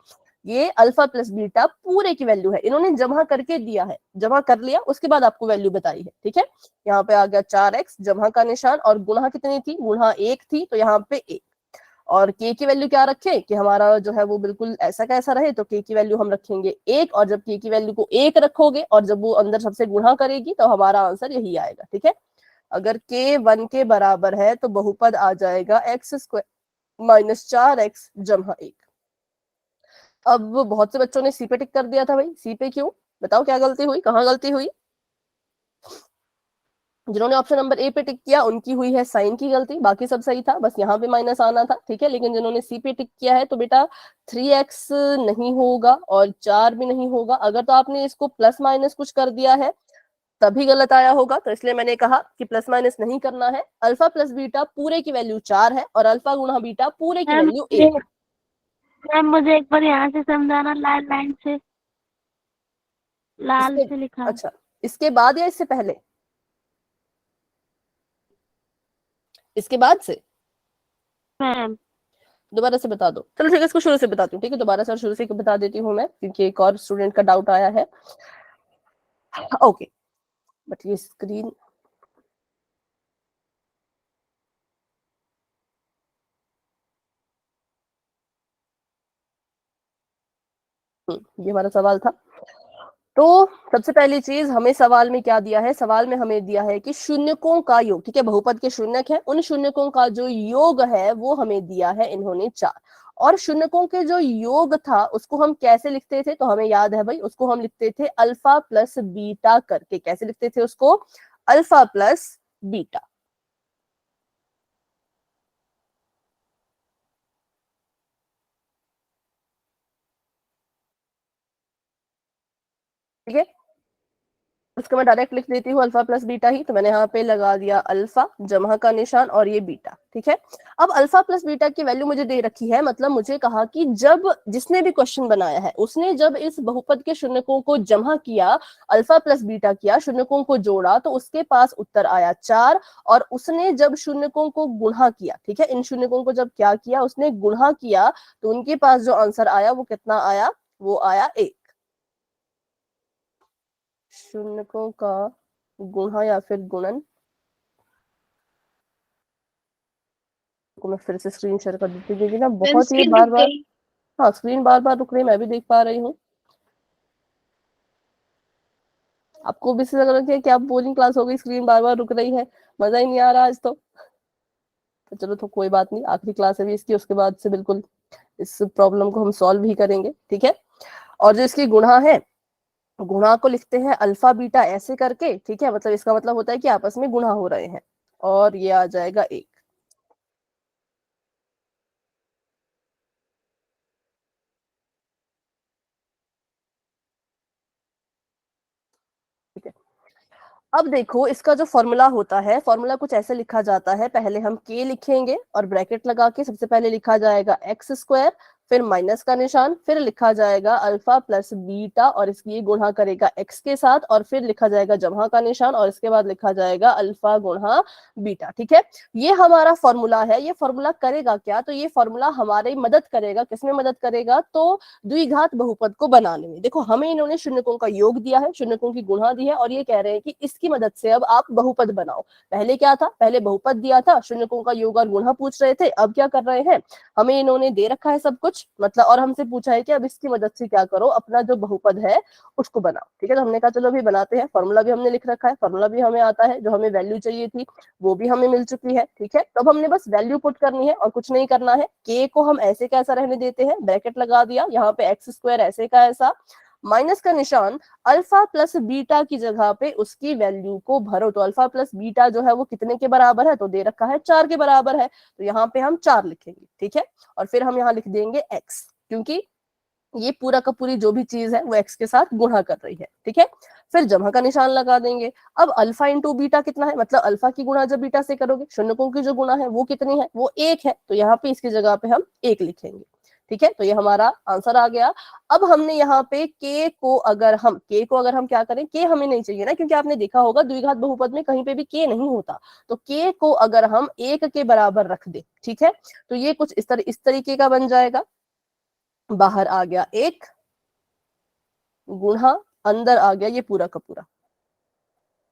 ये अल्फा प्लस बीटा पूरे की वैल्यू है, इन्होंने जमा करके दिया है, जमा कर लिया उसके बाद आपको वैल्यू बताई है। ठीक है, यहाँ पे आ गया 4x जमा का निशान, और गुणा कितनी थी, गुणा 1 थी, तो यहाँ पे 1, और के की वैल्यू क्या रखें कि हमारा जो है वो बिल्कुल ऐसा का ऐसा रहे, तो के की वैल्यू हम रखेंगे 1, और जब के की वैल्यू को 1 रखोगे और जब वो अंदर सबसे गुणा करेगी तो हमारा आंसर यही आएगा। ठीक है, अगर के 1 के बराबर है तो बहुपद आ जाएगा एक्स स्क्वायर माइनस 4x जमा 1। अब बहुत से बच्चों ने सी पे टिक कर दिया था भाई, सी पे क्यों, बताओ क्या गलती हुई, कहाँ गलती हुई? जिन्होंने ऑप्शन नंबर ए पे टिक किया उनकी हुई है साइन की गलती, बाकी सब सही था, बस यहाँ पे माइनस आना था। ठीक है, लेकिन जिन्होंने सी पे टिक किया है तो बेटा 3x नहीं होगा और 4 भी नहीं होगा, अगर तो आपने इसको प्लस माइनस कुछ कर दिया है तभी गलत आया होगा, तो इसलिए मैंने कहा कि प्लस माइनस नहीं करना है। अल्फा प्लस बीटा पूरे की वैल्यू 4 है और अल्फा गुणा बीटा पूरे की वैल्यू 1 है। मैम मुझे एक बार यहाँ से समझाना, लाल लाइन से, लाल से लिखा। अच्छा, इसके बाद या इससे पहले? इसके बाद से मैम दोबारा से बता दो। चलो ठीक है, इसको शुरू से बताती हूँ। ठीक है, दोबारा से शुरू से बता देती हूँ मैं, क्योंकि एक और स्टूडेंट का डाउट आया है। ओके, बट ये स्क्रीन ये हमारा सवाल था। तो सबसे पहली चीज, हमें सवाल में क्या दिया है, सवाल में हमें दिया है कि शून्यकों का योग। ठीक है, बहुपद के शून्यक है, उन शून्यकों का जो योग है वो हमें दिया है इन्होंने 4, और शून्यकों के जो योग था उसको हम कैसे लिखते थे, तो हमें याद है भाई, उसको हम लिखते थे अल्फा प्लस बीटा करके। कैसे लिखते थे उसको? Alpha plus beta. ठीक है, उसको मैं डायरेक्ट लिख देती हूँ अल्फा प्लस बीटा ही, तो मैंने यहाँ पे लगा दिया अल्फा जमा का निशान और ये बीटा। ठीक है, अब अल्फा प्लस बीटा की वैल्यू मुझे दे रखी है, मतलब मुझे कहा कि जब जिसने भी क्वेश्चन बनाया है उसने जब इस बहुपद के शून्यकों को जमा किया, अल्फा प्लस बीटा किया, शून्यकों को जोड़ा, तो उसके पास उत्तर आया 4, और उसने जब शून्यकों को गुणा किया, ठीक है, इन शून्यकों को जब क्या किया, उसने गुणा किया, तो उनके पास जो आंसर आया वो कितना आया, वो आया 1। शून्यकों का गुणा या फिर गुणन को मैं फिर से स्क्रीन शेयर कर देती हूँ, क्योंकि ना बहुत ये बार बार, हाँ स्क्रीन बार बार रुक रही, मैं भी देख पा रही हूँ। आपको भी लग रहा है कि आप बोलिंग क्लास हो गई, स्क्रीन बार बार रुक रही है, मजा ही नहीं आ रहा आज तो चलो तो कोई बात नहीं, आखिरी क्लास है भी इसकी, उसके बाद से बिल्कुल इस प्रॉब्लम को हम सॉल्व भी करेंगे। ठीक है, और जो इसकी गुणा है, गुणा को लिखते हैं अल्फा बीटा ऐसे करके। ठीक है, मतलब इसका मतलब होता है कि आपस में गुणा हो रहे हैं, और ये आ जाएगा 1। ठीक है, अब देखो इसका जो फॉर्मूला होता है, फॉर्मूला कुछ ऐसे लिखा जाता है, पहले हम के लिखेंगे और ब्रैकेट लगा के सबसे पहले लिखा जाएगा एक्स स्क्वायर, फिर माइनस का निशान, फिर लिखा जाएगा अल्फा प्लस बीटा और इसकी गुणा करेगा एक्स के साथ, और फिर लिखा जाएगा जमा का निशान, और इसके बाद लिखा जाएगा अल्फा गुणा बीटा। ठीक है, ये हमारा फॉर्मूला है। ये फॉर्मूला करेगा क्या, तो ये फॉर्मूला हमारी मदद करेगा, किसमें मदद करेगा, तो द्विघात बहुपद को बनाने में। देखो हमें इन्होंने शून्यकों का योग दिया है, शून्यकों की गुणा दी है, और ये कह रहे हैं कि इसकी मदद से अब आप बहुपद बनाओ। पहले क्या था, पहले बहुपद दिया था, शून्यकों का योग और गुणा पूछ रहे थे, अब क्या कर रहे हैं, हमें इन्होंने दे रखा है सब कुछ, मतलब, और हमसे पूछा है कि अब इसकी मदद से क्या करो, अपना जो बहुपद है उसको बनाओ। ठीक है, तो हमने कहा चलो अभी बनाते हैं। फॉर्मूला भी हमने लिख रखा है, फॉर्मूला भी हमें आता है, जो हमें वैल्यू चाहिए थी वो भी हमें मिल चुकी है। ठीक है, तो अब हमने बस वैल्यू पुट करनी है और कुछ नहीं करना है। के को हम ऐसे कैसा रहने देते हैं, ब्रैकेट लगा दिया, यहाँ पे एक्स स्क्वायर ऐसे का ऐसा, माइनस का निशान, अल्फा प्लस बीटा की जगह पे उसकी वैल्यू को भरो। तो अल्फा प्लस बीटा जो है वो कितने के बराबर है, तो दे रखा है 4 के बराबर है, तो यहाँ पे हम 4 लिखेंगे। ठीक है, और फिर हम यहाँ लिख देंगे x, क्योंकि ये पूरा का पूरी जो भी चीज है वो x के साथ गुणा कर रही है। ठीक है, फिर जमा का निशान लगा देंगे। अब अल्फा इंटू बीटा कितना है, मतलब अल्फा की गुणा जब बीटा से करोगे, शून्यकों की जो गुणा है वो कितनी है, वो 1 है, तो यहाँ पे इसकी जगह पे हम 1 लिखेंगे। ठीक है, तो ये हमारा आंसर आ गया। अब हमने यहाँ पे के को अगर हम क्या करें, के हमें नहीं चाहिए ना, क्योंकि आपने देखा होगा द्विघात बहुपद में कहीं पे भी के नहीं होता। तो के को अगर हम 1 के बराबर रख दे, ठीक है, तो ये कुछ इस तरीके का बन जाएगा। बाहर आ गया 1 गुणा, अंदर आ गया ये पूरा का पूरा।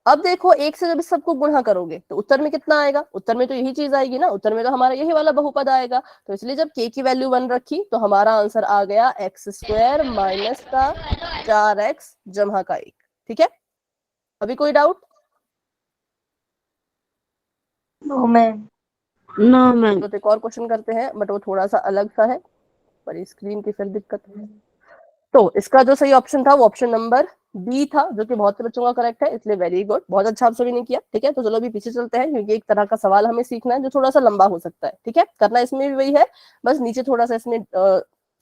अब देखो 1 से जब इस सबको गुणा करोगे तो उत्तर में कितना आएगा, उत्तर में तो यही चीज आएगी ना, उत्तर में तो हमारा यही वाला बहुपद आएगा। तो इसलिए जब के की वैल्यू 1 रखी तो हमारा आंसर आ गया एक्स स्क्वायर माइनस का 4x जमा का 1। ठीक है, अभी कोई doubt? No ma'am. No ma'am. तो एक और क्वेश्चन करते हैं, बट वो थोड़ा सा अलग सा है, पर स्क्रीन की फिर दिक्कत है। तो इसका जो सही ऑप्शन था वो ऑप्शन नंबर बी था, जो कि बहुत से बच्चों का करेक्ट है, इसलिए वेरी गुड, बहुत अच्छा आप सभी ने किया। ठीक है, तो चलो अभी पीछे चलते हैं, क्योंकि एक तरह का सवाल हमें सीखना है जो थोड़ा सा लंबा हो सकता है। ठीक है, करना इसमें भी वही है, बस नीचे थोड़ा सा इसमें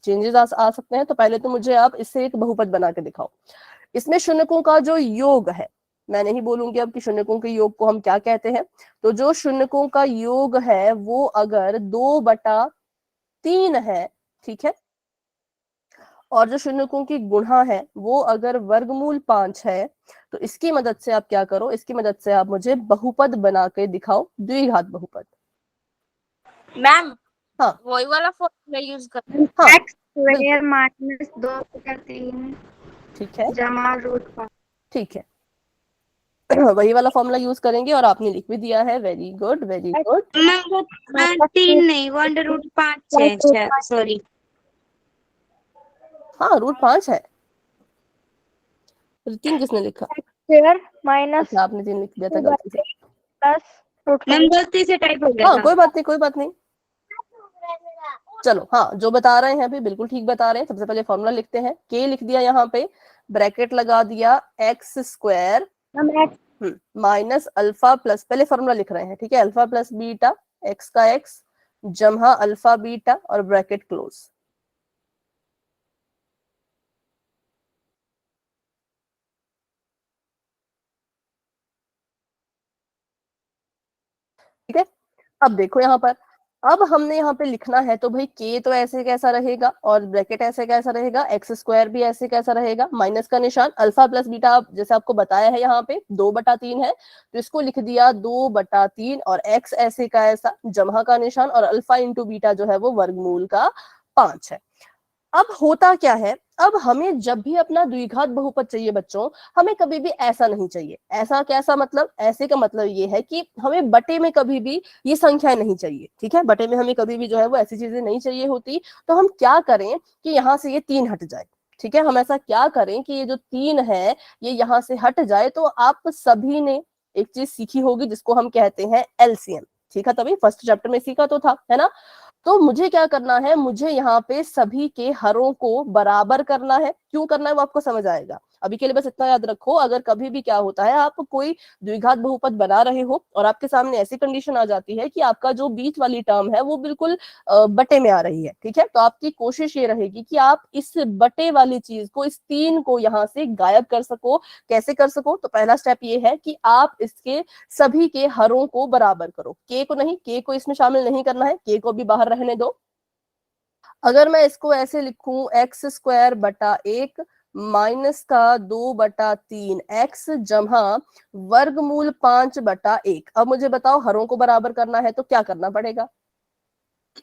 चेंजेस आ सकते हैं। तो पहले तो मुझे आप इससे एक बहुपद बना के दिखाओ। इसमें शून्यकों का जो योग है, मैं नहीं बोलूंगी अब कि शून्यकों के योग को हम क्या कहते हैं। तो जो शून्यकों का योग है वो अगर 2/3 है, ठीक है, और जो शून्यकों की गुणा है वो अगर वर्गमूल 5 है, तो इसकी मदद से आप क्या करो, इसकी मदद से आप मुझे बहुपद बना के दिखाओ, द्विघात बहुपद। मैम हाँ वही वाला फॉर्मूला यूज कर, हाँ एक्स स्क्वायर माइनस 2/3 ठीक है, जमा रूट 5। ठीक है वही वाला फॉर्मूला यूज करेंगे, और आपने लिख भी दिया है, very good very good. Ma'am वो 3 नहीं, 1√5 है, सॉरी। हाँ √5 है, तो 3 किसने लिखा? स्क्वायर माइनस अच्छा आपने 3 लिख दिया था गलती से। प्लस रूट मैम गलती से टाइप हो गया हाँ था। कोई बात नहीं, कोई बात नहीं, चलो हाँ जो बता रहे हैं अभी बिल्कुल ठीक बता रहे हैं। सबसे पहले फॉर्मूला लिखते हैं, के लिख दिया यहाँ पे, ब्रैकेट लगा दिया, x square minus alpha plus, पहले फॉर्मूला लिख रहे हैं, ठीक है, अल्फा प्लस बीटा, एक्स का एक्स जमा अल्फा बीटा और ब्रैकेट क्लोज। ठीक है, अब देखो यहाँ पर, अब हमने यहाँ पे लिखना है, तो भाई के तो ऐसे कैसा रहेगा और ब्रैकेट ऐसे कैसा रहेगा, एक्स स्क्वायर भी ऐसे कैसा रहेगा, माइनस का निशान, अल्फा प्लस बीटा जैसे आपको बताया है यहाँ पे 2/3 है, तो इसको लिख दिया 2/3, और एक्स ऐसे का ऐसा जमा का निशान, और अल्फा इंटू बीटा जो है वो वर्गमूल का 5 है। अब होता क्या है, अब हमें जब भी अपना द्विघात बहुपद चाहिए बच्चों, हमें कभी भी ऐसा नहीं चाहिए। ऐसा कैसा मतलब, ऐसे का मतलब ये है कि हमें बटे में कभी भी ये संख्या नहीं चाहिए। ठीक है, बटे में हमें कभी भी जो है वो ऐसी चीजें नहीं चाहिए होती। तो हम क्या करें कि यहाँ से ये 3 हट जाए। ठीक है, हम ऐसा क्या करें कि ये जो 3 है ये यहाँ से हट जाए। तो आप सभी ने एक चीज सीखी होगी जिसको हम कहते हैं एलसीएम। ठीक है, तभी फर्स्ट चैप्टर में सीखा तो था, है ना। तो मुझे क्या करना है, मुझे यहाँ पे सभी के हरों को बराबर करना है। क्यों करना है वो आपको समझ आएगा, अभी के लिए बस इतना याद रखो। अगर कभी भी क्या होता है, आप कोई द्विघात बहुपद बना रहे हो और आपके सामने ऐसी कंडीशन आ जाती है कि आपका जो बीच वाली टर्म है वो बिल्कुल बटे में आ रही है, ठीक है, तो आपकी कोशिश ये रहेगी कि आप इस बटे वाली चीज को, इस 3 को यहाँ से गायब कर सको। कैसे कर सको, तो पहला स्टेप ये है कि आप इसके सभी के हरों को बराबर करो। के को नहीं, के को इसमें शामिल नहीं करना है, के को भी बाहर रहने दो। अगर मैं इसको ऐसे लिखूं, एक्स स्क्वायर बटा 1 माइनस का 2/3 एक्स जमा वर्गमूल 5/1। अब मुझे बताओ हरों को बराबर करना है तो क्या करना पड़ेगा?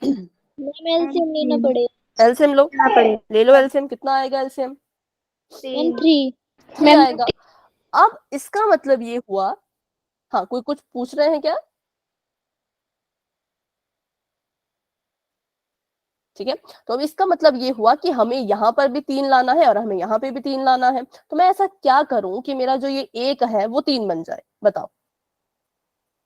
एलसीएम लेना पड़ेगा। एलसीएम लो, ले लो एलसीएम। कितना आएगा एलसीएम? 3 3 आएगा। अब इसका मतलब ये हुआ, हाँ कोई कुछ पूछ रहे हैं क्या? ठीक है। तो अब इसका मतलब ये हुआ कि हमें यहाँ पर भी 3 लाना है और हमें यहाँ पे भी 3 लाना है। तो मैं ऐसा क्या करूं कि मेरा जो ये 1 है वो 3 बन जाए, बताओ।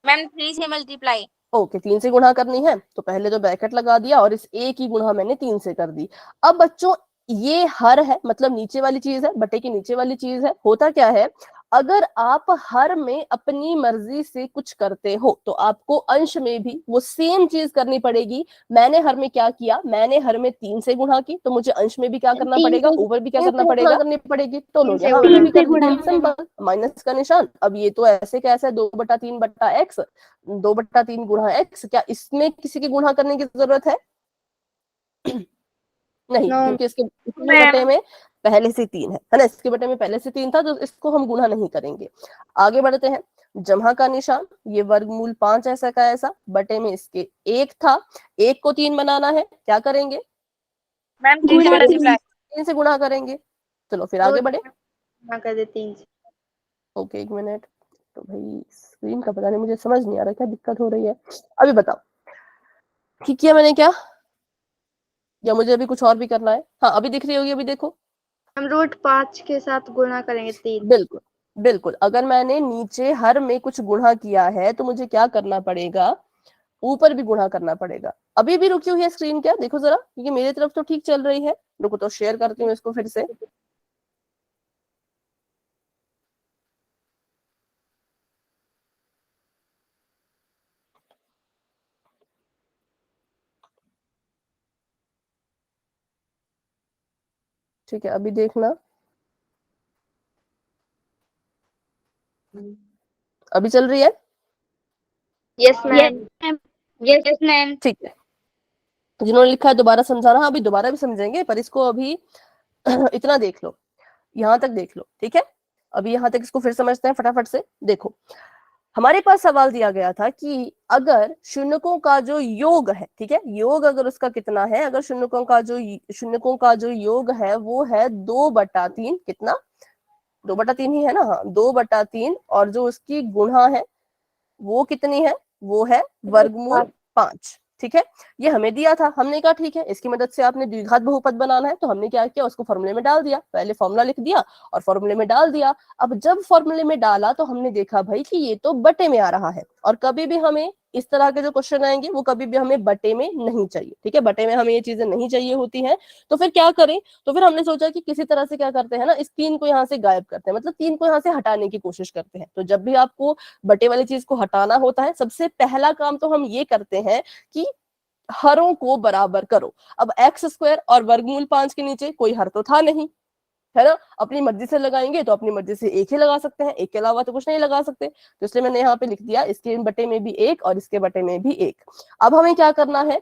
मैम 3 से मल्टीप्लाई। ओके, 3 से गुणा करनी है तो पहले तो ब्रैकेट लगा दिया और इस a की गुणा मैंने 3 से कर दी। अब बच्चों ये हर है, मतलब नीचे वाली चीज है, बटे की नीचे वाली चीज है। होता क्या है, अगर आप हर में अपनी मर्जी से कुछ करते हो तो आपको अंश में भी वो सेम चीज करनी पड़ेगी। मैंने हर में क्या किया, मैंने हर में 3 से गुणा की, तो मुझे अंश में भी क्या करना 3 पड़ेगा, से ऊपर भी क्या 3 करना से पड़ेगा, करनी पड़ेगी। तो लो 3 से यहाँ गुणा। पे भी 3 से कर गुणा। दिया, सिंपल, माइनस का निशान। अब ये तो ऐसे कैसे है, 2/3 x, 2/3 गुणा x, क्या इसमें किसी की गुणा करने की जरूरत है? नहीं, नो क्योंकि इसके बटे में पहले से 3 है ना, इसके बटे में पहले से 3 था, तो इसको हम गुणा नहीं करेंगे। आगे बढ़ते हैं, जमा का निशान, ये वर्गमूल 5 ऐसा का ऐसा, बटे में इसके 1 था, 1 को 3 बनाना है, क्या करेंगे, मैम 3 से मल्टीप्लाई। 3 से गुणा करेंगे। चलो फिर आगे बढ़े। गुणा कर दे 3 से। ओके, एक मिनट, तो भाई स्क्रीन का पता नहीं, मुझे समझ नहीं आ रहा क्या दिक्कत हो रही है। अभी बताओ, ठीक किया मैंने क्या, या मुझे अभी कुछ और भी करना है? हाँ, अभी दिख रही होगी, अभी देखो। हम √5 के साथ गुणा करेंगे 3। बिल्कुल बिल्कुल, अगर मैंने नीचे हर में कुछ गुणा किया है तो मुझे क्या करना पड़ेगा, ऊपर भी गुणा करना पड़ेगा। अभी भी रुकी हुई है स्क्रीन क्या, देखो जरा, क्योंकि मेरी तरफ तो ठीक चल रही है। रुको तो शेयर करती हूँ इसको फिर से। ठीक है, अभी देखना, अभी चल रही है। Yes ma'am. Yes ma'am. ठीक है, जिन्होंने लिखा है दोबारा समझाना, हाँ अभी दोबारा भी समझेंगे, पर इसको अभी इतना देख लो, यहाँ तक देख लो, ठीक है। अभी यहाँ तक इसको फिर समझते हैं फटाफट से। देखो, हमारे पास सवाल दिया गया था कि अगर शून्यकों का जो योग है, ठीक है, योग अगर उसका कितना है, अगर शून्यकों का जो योग है वो है 2/3, कितना, 2/3 ही है ना, हाँ 2/3, और जो उसकी गुणा है वो कितनी है, वो है वर्गमूल 5, ठीक है। ये हमें दिया था, हमने कहा ठीक है, इसकी मदद से आपने द्विघात बहुपद बनाना है, तो हमने क्या किया, उसको फॉर्मूले में डाल दिया, पहले फॉर्मूला लिख दिया और फॉर्मूले में डाल दिया। अब जब फॉर्मूले में डाला तो हमने देखा भाई कि ये तो बटे में आ रहा है, और कभी भी हमें इस तरह के जो क्वेश्चन आएंगे वो कभी भी हमें बटे में नहीं चाहिए, ठीक है, बटे में हमें ये चीजें नहीं चाहिए होती हैं। तो फिर क्या करें, तो फिर हमने सोचा कि किसी तरह से क्या करते हैं ना, इस 3 को यहाँ से गायब करते हैं, मतलब 3 को यहाँ से हटाने की कोशिश करते हैं। तो जब भी आपको बटे वाली चीज को हटाना होता है, सबसे पहला काम तो हम ये करते हैं कि हरों को बराबर करो। अब x² और वर्गमूल 5 के नीचे कोई हर तो था नहीं, है ना, अपनी मर्जी से लगाएंगे तो अपनी मर्जी से 1 ही लगा सकते हैं, 1 के अलावा तो कुछ नहीं लगा सकते। तो इसलिए मैंने यहाँ पे लिख दिया, इसके बटे में भी 1 और इसके बटे में भी 1। अब हमें क्या करना है,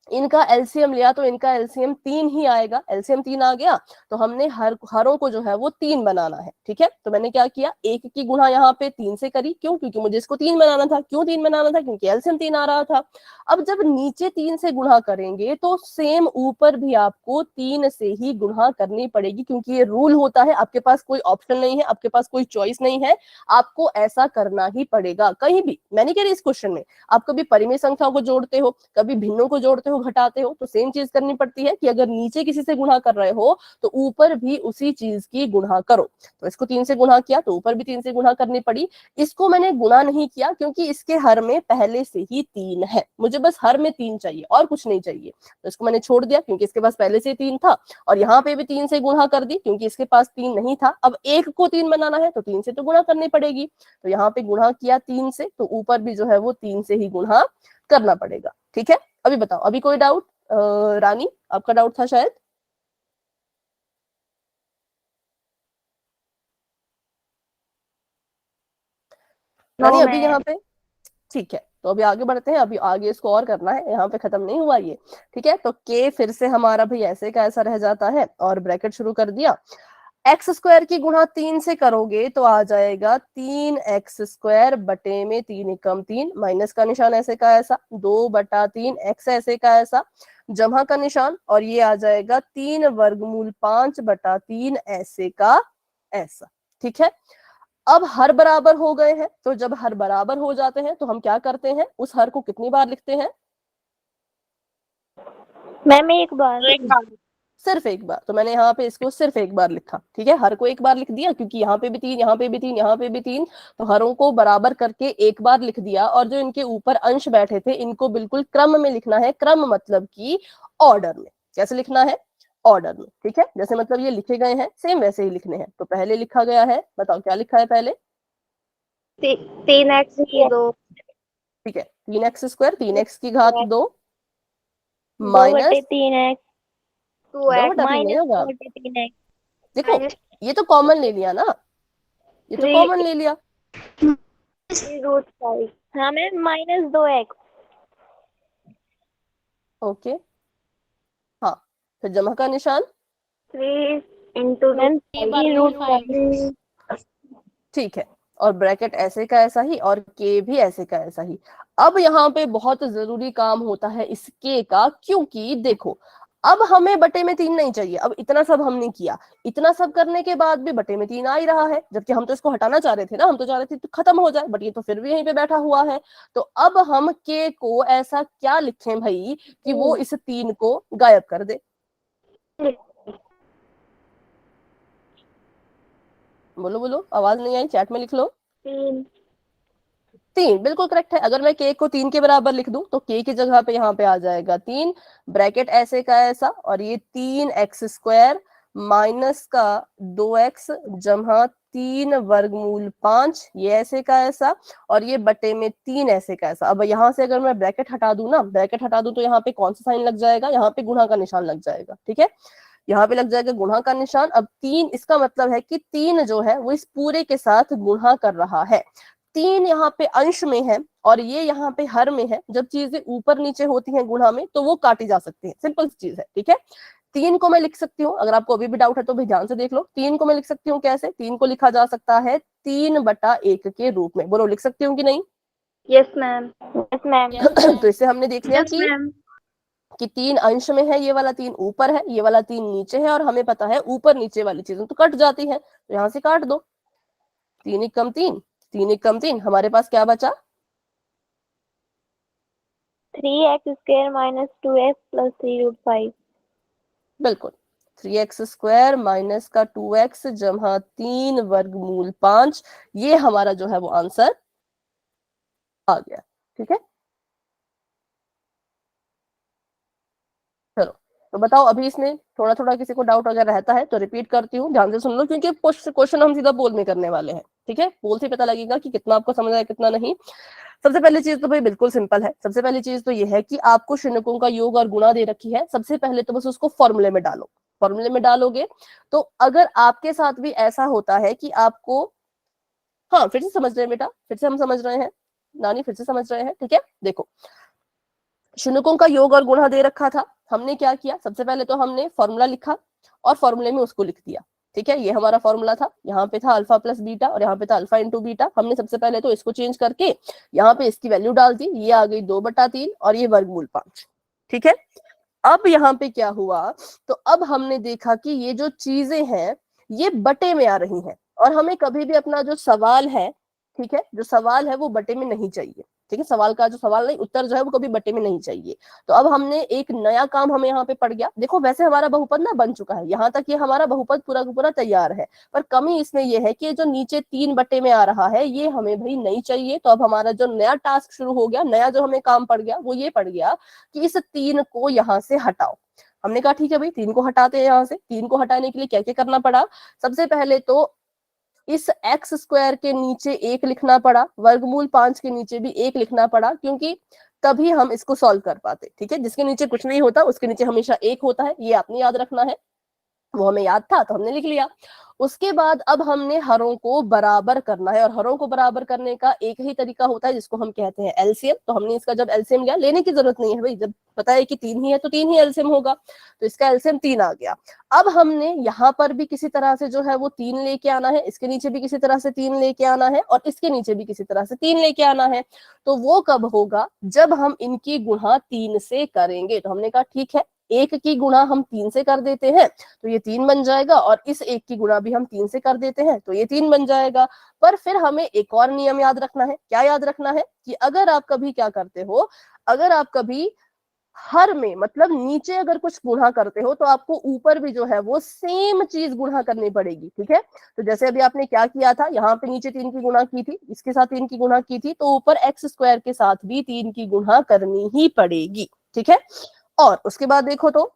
इनका एलसीएम लिया तो इनका एलसीएम 3 ही आएगा, एलसीएम 3 आ गया, तो हमने हरों को जो है वो 3 बनाना है, ठीक है। तो मैंने क्या किया, 1 की गुणा यहाँ पे 3 से करी, क्यों, क्योंकि मुझे इसको 3 बनाना था। क्यों 3 बनाना था, क्योंकि एलसीएम 3 आ रहा था। अब जब नीचे 3 से गुणा करेंगे तो सेम ऊपर भी आपको 3 से ही गुणा करनी पड़ेगी, क्योंकि ये रूल होता है, आपके पास कोई ऑप्शन नहीं है, आपके पास कोई चॉइस नहीं है, आपको ऐसा करना ही पड़ेगा। कहीं भी, मैं नहीं कह रही इस क्वेश्चन में, आप कभी परिमेय संख्याओं को जोड़ते हो, कभी भिन्नों को जोड़ते हो, घटाते हो, तो सेम चीज करनी पड़ती है कि अगर नीचे किसी से गुणा कर रहे हो तो ऊपर भी उसी चीज की गुणा करो। तो इसको 3 से गुणा किया तो ऊपर भी 3 से गुणा करनी पड़ी। इसको मैंने गुणा नहीं किया क्योंकि इसके हर में पहले से ही 3 है, मुझे बस हर में 3 चाहिए और कुछ नहीं चाहिए, तो इसको मैंने छोड़ दिया क्योंकि इसके पास पहले से 3 था। और यहाँ पे भी 3 से गुणा कर दी क्योंकि इसके पास 3 नहीं था। अब 1 को 3 बनाना है तो 3 से तो गुणा करनी पड़ेगी, तो यहाँ पे गुणा किया 3 से, तो ऊपर भी जो है वो 3 से ही गुणा करना पड़ेगा, ठीक है। अभी बताओ, अभी कोई डाउट? रानी, आपका डाउट था शायद। रानी अभी यहाँ पे, ठीक है, तो अभी आगे बढ़ते हैं, अभी आगे इसको और करना है, यहाँ पे खत्म नहीं हुआ ये, ठीक है। तो के फिर से हमारा भाई ऐसे का ऐसा रह जाता है, और ब्रैकेट शुरू कर दिया। x² की गुणा 3 से करोगे तो आ जाएगा 3x² बटे में 3 एकम 3, माइनस का निशान ऐसे का ऐसा, 2/3 x ऐसे का ऐसा, जमा का निशान, और ये आ जाएगा 3 वर्गमूल 5/3 ऐसे का ऐसा, ठीक है। अब हर बराबर हो गए हैं, तो जब हर बराबर हो जाते हैं तो हम क्या करते हैं, उस हर को कितनी बार लिखते हैं, मैम एक बार। सिर्फ एक बार। तो मैंने यहाँ पे इसको सिर्फ एक बार लिखा, ठीक है, हर को एक बार लिख दिया, क्योंकि यहाँ पे भी 3, यहाँ पे भी 3, यहाँ पे भी 3, तो हरों को बराबर करके एक बार लिख दिया। और जो इनके ऊपर अंश बैठे थे इनको बिल्कुल क्रम में लिखना है। क्रम मतलब कि ऑर्डर में। कैसे लिखना है? ऑर्डर में, ठीक है। जैसे मतलब ये लिखे गए हैं सेम वैसे ही लिखने हैं। तो पहले लिखा गया है, बताओ क्या लिखा है पहले? 3x की 2 ठीक है, 3x², 3x की घात 2 2 माइनस बटे 3x 2x 2/3 नहीं होगा। बटे 3x देखो ये तो कॉमन ले लिया ना, ये तो 3 कॉमन ले लिया। √5 हाँ मैम -2x। ओके, हाँ, फिर जमा का निशान। 3 into मैम √5 ठीक है, और ब्रैकेट ऐसे का ऐसा ही और के भी ऐसे का ऐसा ही। अब यहाँ पे बहुत जरूरी काम होता है इस के का, क्योंकि देखो अब हमें बटे में 3 नहीं चाहिए। अब इतना सब हमने किया, इतना सब करने के बाद भी बटे में 3 आ ही रहा है, जबकि हम तो इसको हटाना चाह रहे थे ना, हम तो चाह रहे थे तो खत्म हो जाए, बट ये तो फिर भी यहीं पे बैठा हुआ है। तो अब हम के को ऐसा क्या लिखें भाई कि वो इस 3 को गायब कर दे? बोलो बोलो, आवाज नहीं आई, चैट में लिख लो। 3 बिल्कुल करेक्ट है। अगर मैं के को 3 के बराबर लिख दूं तो के की जगह पे यहाँ पे आ जाएगा 3, ब्रैकेट ऐसे का ऐसा, और ये 3x² माइनस का 2x जमा 3 वर्गमूल 5, ये ऐसे का ऐसा, और ये बटे में 3 ऐसे का ऐसा। अब यहाँ से अगर मैं ब्रैकेट हटा दूं ना, ब्रैकेट हटा दूं तो यहाँ पे कौन सा साइन लग जाएगा? यहाँ पे गुणा का निशान लग जाएगा, ठीक है, यहाँ पे लग जाएगा गुणा का निशान। अब 3, इसका मतलब है कि 3 जो है वो इस पूरे के साथ गुणा कर रहा है। 3 यहाँ पे अंश में है और ये यहाँ पे हर में है। जब चीजें ऊपर नीचे होती हैं गुणा में तो वो काटी जा सकती है, सिंपल चीज है, ठीक है। 3 को मैं लिख सकती हूँ, अगर आपको अभी भी डाउट है तो भी ध्यान से देख लो। 3 को मैं लिख सकती हूँ कैसे? 3 को लिखा जा सकता है 3/1 के रूप में। बोलो लिख सकती हूँ कि नहीं? Yes ma'am yes ma'am. तो इससे हमने देख लिया कि 3 अंश में है, ये वाला 3 ऊपर है, ये वाला 3 नीचे है, और हमें पता है ऊपर नीचे वाली चीजें तो कट जाती है, तो यहाँ से काट दो। 3 1 कम 3, 3 1 कम 3, हमारे पास क्या बचा? 3x² - 2x + 3√5। बिल्कुल, 3x² माइनस का 2x जमा 3 वर्गमूल 5, ये हमारा जो है वो आंसर आ गया, ठीक है। चलो, तो बताओ अभी इसमें थोड़ा थोड़ा किसी को डाउट अगर रहता है तो रिपीट करती हूँ, ध्यान से सुन लो, क्योंकि क्वेश्चन हम सीधा पोल में करने वाले हैं, ठीक है। पोल से पता लगेगा कि कितना आपको समझ आया कितना नहीं। सबसे पहली चीज तो भाई बिल्कुल सिंपल है। सबसे पहली चीज तो ये है कि आपको शून्यकों का योग और गुणा दे रखी है। सबसे पहले तो बस उसको फॉर्मूले में डालो। फॉर्मूले में डालोगे तो अगर आपके साथ भी ऐसा होता है कि आपको, हाँ फिर से समझ रहे हैं बेटा, फिर से हम समझ रहे हैं, नानी फिर से समझ रहे हैं, ठीक है। देखो, शून्यकों का योग और गुणा दे रखा था, हमने क्या किया? सबसे पहले तो हमने फॉर्मूला लिखा और फॉर्मूले में उसको लिख दिया, ठीक है। ये हमारा फॉर्मूला था, यहाँ पे था अल्फा प्लस बीटा और यहाँ पे था अल्फा इंटू बीटा। हमने सबसे पहले तो इसको चेंज करके यहाँ पे इसकी वैल्यू डाल दी, ये आ गई 2/3 और ये वर्गमूल 5, ठीक है। अब यहाँ पे क्या हुआ? तो अब हमने देखा कि ये जो चीजें हैं ये बटे में आ रही हैं, और हमें कभी भी अपना जो सवाल है, ठीक है, जो सवाल है वो बटे में नहीं चाहिए, ठीक है। सवाल का जो सवाल नहीं, उत्तर जो है वो कभी बटे में नहीं चाहिए। तो अब हमने एक नया काम हमें यहाँ पे पड़ गया। देखो वैसे हमारा बहुपद ना बन चुका है, यहाँ तक ये हमारा बहुपद पूरा का पूरा तैयार है, पर कमी इसमें ये है कि जो नीचे 3 बटे में आ रहा है ये हमें भाई नहीं चाहिए। तो अब हमारा जो नया टास्क शुरू हो गया, नया जो हमें काम पड़ गया वो ये पड़ गया कि इस 3 को यहाँ से हटाओ। हमने कहा ठीक है भाई 3 को हटाते हैं। यहाँ से 3 को हटाने के लिए क्या क्या करना पड़ा? सबसे पहले तो इस x² के नीचे 1 लिखना पड़ा, वर्गमूल 5 के नीचे भी 1 लिखना पड़ा, क्योंकि तभी हम इसको सॉल्व कर पाते, ठीक है। जिसके नीचे कुछ नहीं होता उसके नीचे हमेशा 1 होता है, ये आपने याद रखना है। वो हमें याद था तो हमने लिख लिया। उसके बाद अब हमने हरों को बराबर करना है, और हरों को बराबर करने का एक ही तरीका होता है जिसको हम कहते हैं एलसीएम। तो हमने इसका जब एलसीएम लिया, लेने की जरूरत नहीं है भाई, जब पता है कि 3 ही है तो 3 ही एलसीएम होगा, तो इसका एलसीएम 3 आ गया। अब हमने यहाँ पर भी किसी तरह से जो है वो 3 लेके आना है, इसके नीचे भी किसी तरह से 3 लेके आना है, और इसके नीचे भी किसी तरह से 3 लेके आना है। तो वो कब होगा? जब हम इनकी गुणा 3 से करेंगे। तो हमने कहा ठीक है, 1 की गुणा हम 3 से कर देते हैं तो ये 3 बन जाएगा, और इस 1 की गुणा भी हम 3 से कर देते हैं तो ये 3 बन जाएगा। पर फिर हमें एक और नियम याद रखना है। क्या याद रखना है? कि अगर आप कभी क्या करते हो, अगर आप कभी हर में मतलब नीचे अगर कुछ गुणा करते हो तो आपको ऊपर भी जो है वो सेम चीज गुणा करनी पड़ेगी, ठीक है। तो जैसे अभी आपने क्या किया था, यहाँ पे नीचे 3 की गुणा की थी, इसके साथ 3 की गुणा की थी, तो ऊपर एक्स स्क्वायर के साथ भी 3 की गुणा करनी ही पड़ेगी, ठीक है। और उसके बाद देखो तो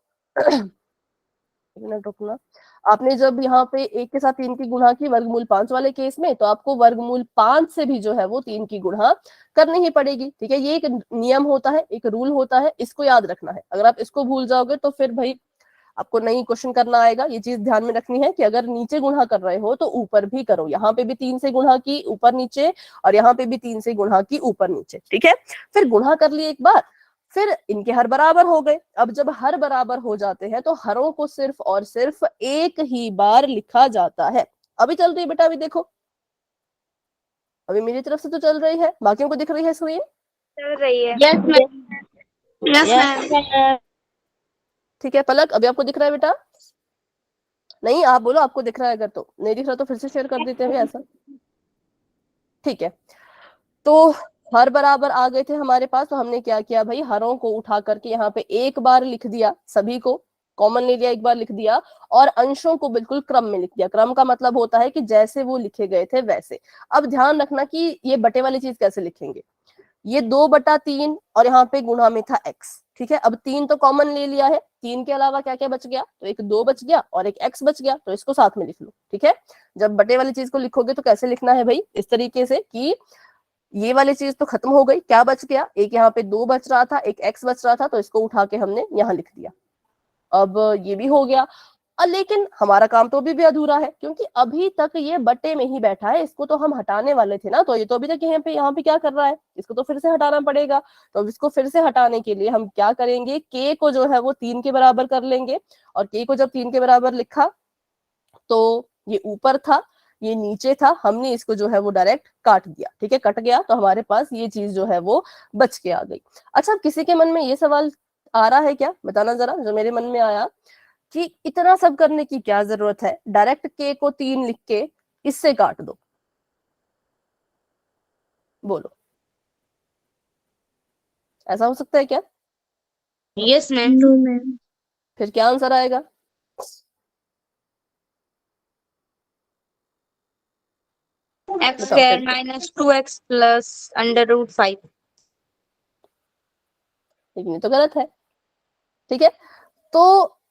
मिनट रुकना, आपने जब यहाँ पे 1 के साथ 3 की गुणा की वर्गमूल 5 वाले केस में, तो आपको वर्गमूल 5 से भी जो है वो 3 की गुणा करनी ही पड़ेगी, ठीक है। ये एक नियम होता है, एक रूल होता है, इसको याद रखना है। अगर आप इसको भूल जाओगे तो फिर भाई आपको नई क्वेश्चन करना आएगा। ये चीज ध्यान में रखनी है कि अगर नीचे गुणा कर रहे हो तो ऊपर भी करो। यहाँ पे भी 3 से गुणा की ऊपर नीचे, और यहाँ पे भी 3 से गुणा की ऊपर नीचे, ठीक है। फिर गुणा कर ली एक बार, फिर इनके हर बराबर हो गए। अब जब हर बराबर हो जाते हैं तो हरों को सिर्फ और सिर्फ एक ही बार लिखा जाता है। अभी चल रही है बेटा, अभी देखो, अभी मेरी तरफ से तो चल रही है, बाकियों को दिख रही है स्क्रीन? चल रही है। Yes ma'am, yes ma'am. ठीक है पलक, अभी आपको दिख रहा है बेटा? नहीं, आप बोलो आपको दिख रहा है, अगर तो नहीं दिख रहा तो फिर से शेयर कर देते हैं ऐसा, ठीक है। तो हर बराबर आ गए थे हमारे पास, तो हमने क्या किया भाई, हरों को उठा करके यहाँ पे एक बार लिख दिया, सभी को कॉमन ले लिया, एक बार लिख दिया, और अंशों को बिल्कुल क्रम में लिख दिया। क्रम का मतलब होता है कि जैसे वो लिखे गए थे वैसे। अब ध्यान रखना कि ये बटे वाली चीज कैसे लिखेंगे। ये 2/3 और यहाँ पे गुणा में था x, ठीक है। अब 3 तो कॉमन ले लिया है, 3 के अलावा क्या क्या बच गया, तो एक 2 बच गया और एक x बच गया, तो इसको साथ में लिख लो, ठीक है। जब बटे वाली चीज को लिखोगे तो कैसे लिखना है भाई, इस तरीके से कि ये वाली चीज तो खत्म हो गई, क्या बच गया, एक यहाँ पे 2 बच रहा था, एक x बच रहा था, तो इसको उठा के हमने यहाँ लिख दिया। अब ये भी हो गया। लेकिन हमारा काम तो अभी भी अधूरा है, क्योंकि अभी तक ये बटे में ही बैठा है, इसको तो हम हटाने वाले थे ना, तो ये तो अभी तक यहाँ पे क्या कर रहा है, इसको तो फिर से हटाना पड़ेगा। तो अब इसको फिर से हटाने के लिए हम क्या करेंगे, k को जो है वो 3 के बराबर कर लेंगे, और k को जब 3 के बराबर लिखा तो ये ऊपर था, ये नीचे था, हमने इसको जो है वो डायरेक्ट काट दिया, ठीक है। कट गया तो हमारे पास ये चीज जो है वो बच के आ गई। अच्छा, किसी के मन में ये सवाल आ रहा है क्या, बताना जरा, जो मेरे मन में आया कि इतना सब करने की क्या जरूरत है, डायरेक्ट k को 3 लिख के इससे काट दो, बोलो ऐसा हो सकता है क्या? Yes ma'am. No ma'am. फिर क्या आंसर आएगा? एक्स बताओ स्क्वायर फिर। Minus 2x plus √5। लेकिन ये तो गलत है, ठीक है। तो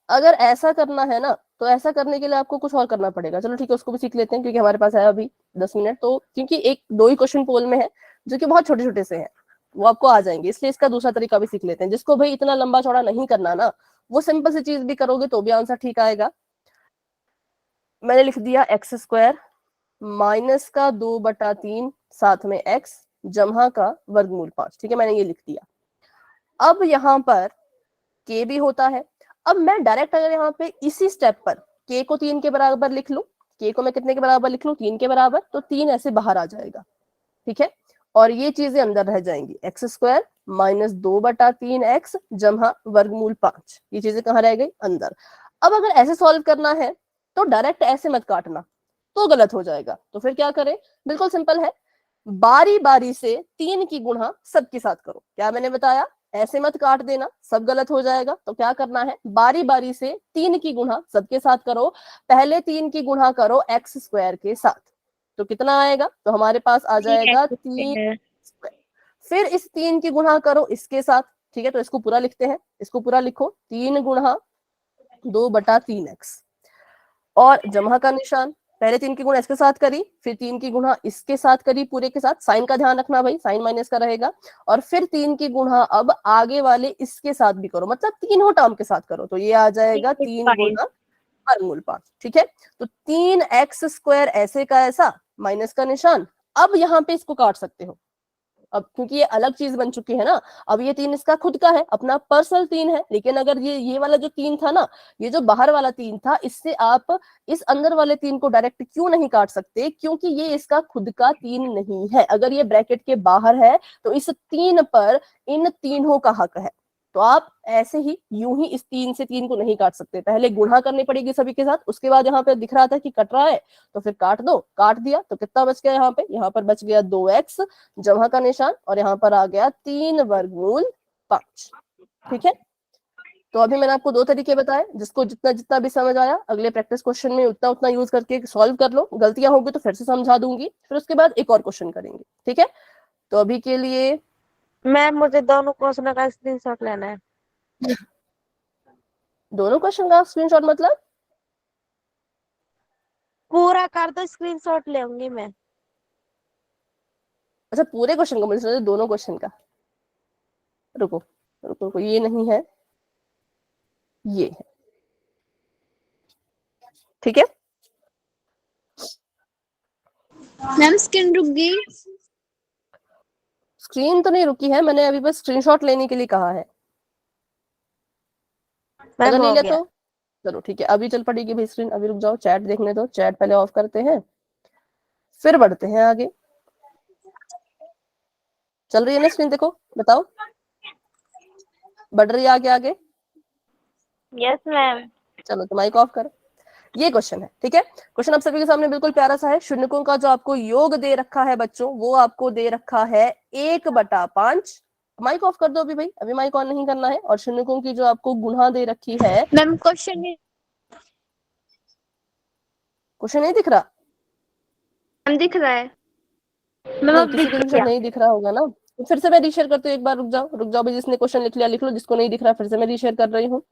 अगर ऐसा करना है ना, तो ऐसा करने के लिए आपको कुछ और करना पड़ेगा। चलो ठीक है, उसको भी सीख लेते हैं, क्योंकि हमारे पास है अभी 10 मिनट। तो क्योंकि एक 2 ही क्वेश्चन पोल में है जो कि बहुत छोटे छोटे से हैं, वो आपको आ जाएंगे, इसलिए इसका दूसरा तरीका भी सीख लेते हैं। जिसको भाई इतना लंबा चौड़ा नहीं करना ना, वो सिंपल सी चीज भी करोगे तो भी आंसर ठीक आएगा। मैंने लिख दिया एक्स स्क्वायर माइनस का 2/3 साथ में x जमा का वर्गमूल 5, ठीक है, मैंने ये लिख दिया। अब यहाँ पर k भी होता है। अब मैं डायरेक्ट अगर यहाँ पे इसी स्टेप पर k को 3 के बराबर लिख लूं, k को मैं कितने के बराबर लिख लूं, 3 के बराबर, तो 3 ऐसे बाहर आ जाएगा, ठीक है। और ये चीजें अंदर रह जाएंगी, एक्स स्क्वायर माइनस 2/3x जमा वर्गमूल 5, ये चीजें कहाँ रह गई, अंदर। अब अगर ऐसे सॉल्व करना है तो डायरेक्ट ऐसे मत काटना, तो गलत हो जाएगा। तो फिर क्या करें, बिल्कुल सिंपल है, बारी बारी से 3 की गुणा सबके साथ करो। क्या मैंने बताया, ऐसे मत काट देना, सब गलत हो जाएगा। तो क्या करना है, बारी बारी से 3 की गुणा सबके साथ करो। पहले 3 की गुणा करो एक्स स्क्वायर के साथ, तो कितना आएगा, तो हमारे पास आ जाएगा 3 स्क्वायर। फिर इस 3 की गुणा करो इसके साथ, ठीक है। तो इसको पूरा लिखते हैं, इसको पूरा लिखो, 3 गुणा 2/3x, और जमा का निशान, पहले 3 की गुणा इसके साथ करी, फिर 3 की गुणा इसके साथ करी पूरे के साथ, साइन का ध्यान रखना भाई, साइन माइनस का रहेगा, और फिर 3 की गुणा अब आगे वाले इसके साथ भी करो, मतलब तीनों टर्म के साथ करो, तो ये आ जाएगा 3 गुणा वर्गमूल 5, ठीक है। तो 3x स्क्वायर ऐसे का ऐसा, माइनस का निशान। अब यहाँ पे इसको काट सकते हो, अब क्योंकि ये अलग चीज बन चुकी है ना। अब ये 3 इसका खुद का है, अपना पर्सनल 3 है, लेकिन अगर ये वाला जो 3 था ना, ये जो बाहर वाला 3 था, इससे आप इस अंदर वाले 3 को डायरेक्ट क्यों नहीं काट सकते, क्योंकि ये इसका खुद का 3 नहीं है। अगर ये ब्रैकेट के बाहर है तो इस 3 पर इन तीनों का हक है। तो आप ऐसे ही यूं ही इस 3 से 3 को नहीं काट सकते, पहले गुणा करनी पड़ेगी सभी के साथ, उसके बाद यहाँ पे दिख रहा था कि कट रहा है तो फिर काट दो, काट दिया तो कितना बच गया, यहाँ पर बच गया 2x जमा का निशान, और यहाँ पर आ गया 3 वर्गमूल 5। ठीक है, तो अभी मैंने आपको 2 तरीके बताए, जिसको जितना जितना भी समझ आया अगले प्रैक्टिस क्वेश्चन में उतना उतना यूज करके सॉल्व कर लो। गलतियां होगी तो फिर से समझा दूंगी, फिर उसके बाद एक और क्वेश्चन करेंगे। ठीक है, तो अभी के लिए मैम मुझे दोनों क्वेश्चन का स्क्रीनशॉट लेना है। दोनों क्वेश्चन का स्क्रीनशॉट मतलब पूरा कर दो, स्क्रीनशॉट लेंगी मैं। अच्छा, पूरे क्वेश्चन का, मुझे समझा दोनों क्वेश्चन का। रुको रुको रुको, ये नहीं है, ये है। ठीक है, मैम स्क्रीन रुक गई। स्क्रीन तो नहीं रुकी है, मैंने अभी बस स्क्रीनशॉट लेने के लिए कहा है। मैम अगर ले हो ले गया। तो चलो ठीक है, अभी चल पड़ेगी भाई स्क्रीन। अभी रुक जाओ, चैट देखने दो, चैट पहले ऑफ करते हैं, फिर बढ़ते हैं आगे। चल रही है ना स्क्रीन, देखो बताओ, बढ़ रही है आगे आगे? Yes, ma'am. चलो तो माइक ऑफ करो। ये क्वेश्चन है, ठीक है। क्वेश्चन आप सभी के सामने बिल्कुल प्यारा सा है। शून्यकों का जो आपको योग दे रखा है बच्चों, वो आपको दे रखा है 1/5। माइक ऑफ कर दो अभी भाई, अभी माइक ऑन नहीं करना है। और शून्यकों की जो आपको गुणा दे रखी है, मैम क्वेश्चन क्वेश्चन नहीं दिख रहा? मैम दिख रहा है। मैम नहीं, अब किसी दिख को भी शायद गया। नहीं दिख रहा होगा ना। तो फिर से मैं रीशेयर करती हूँ एक बार, रुक जाओ भाई, जिसने क्वेश्चन लिख लिया लिख लो, जिसको नहीं दिख रहा फिर से मैं रीशेयर कर रही हूँ।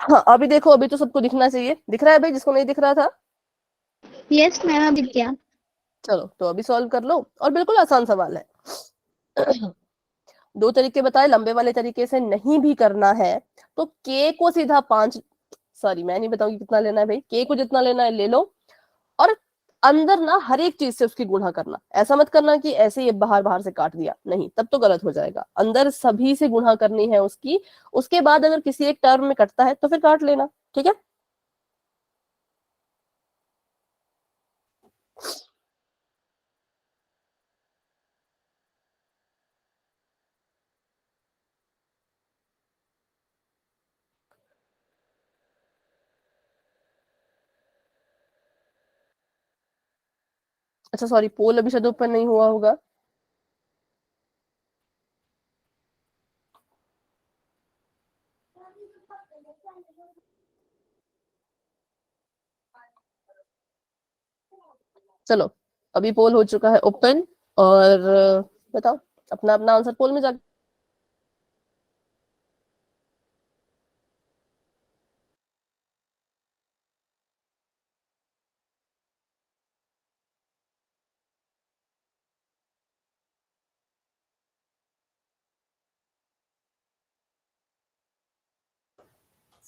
हाँ अभी देखो, अभी तो सबको दिखना चाहिए। दिख रहा है भाई जिसको नहीं दिख रहा था? यस मैम अब दिख गया। चलो तो अभी सॉल्व कर लो, और बिल्कुल आसान सवाल है। 2 तरीके बताए, लंबे वाले तरीके से नहीं भी करना है तो के को सीधा 5, सॉरी मैं नहीं बताऊंगी कितना लेना है भाई, के को जितना लेना है ले लो। और अंदर ना हर एक चीज से उसकी गुणा करना। ऐसा मत करना कि ऐसे ही बाहर बाहर से काट दिया, नहीं, तब तो गलत हो जाएगा। अंदर सभी से गुणा करनी है उसकी। उसके बाद अगर किसी एक टर्म में कटता है तो फिर काट लेना। ठीक है, अच्छा सॉरी, पोल अभी शायद ओपन नहीं हुआ होगा। चलो अभी पोल हो चुका है ओपन, और बताओ अपना अपना आंसर पोल में जाके।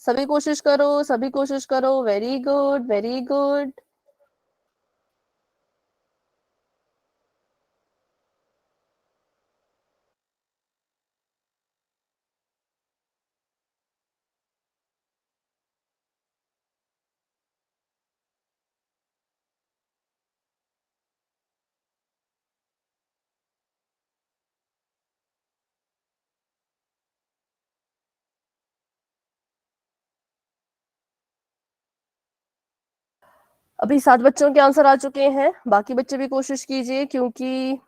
सभी कोशिश करो, सभी कोशिश करो, वेरी गुड वेरी गुड। अभी 7 बच्चों के आंसर आ चुके हैं, बाकी बच्चे भी कोशिश कीजिए, क्योंकि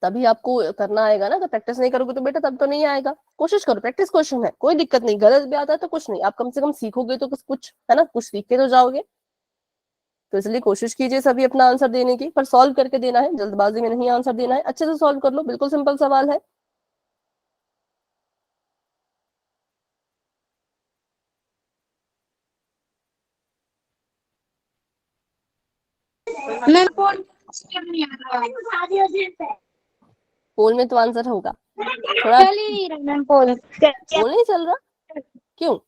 तभी आपको करना आएगा ना। अगर प्रैक्टिस नहीं करोगे तो बेटा तब तो नहीं आएगा। कोशिश करो, प्रैक्टिस क्वेश्चन है, कोई दिक्कत नहीं। गलत भी आता है तो कुछ नहीं, आप कम से कम सीखोगे तो कुछ है ना, कुछ सीख के तो जाओगे। तो इसलिए कोशिश कीजिए सभी अपना आंसर देने की, पर सॉल्व करके देना है, जल्दबाजी में नहीं आंसर देना है। अच्छे से सॉल्व कर लो, बिल्कुल सिंपल सवाल है। मैम कौन पोल में तो आंसर होगा। थोड़ा चल ही नहीं रहा मैम पोल। पोल नहीं चल रहा, क्यों?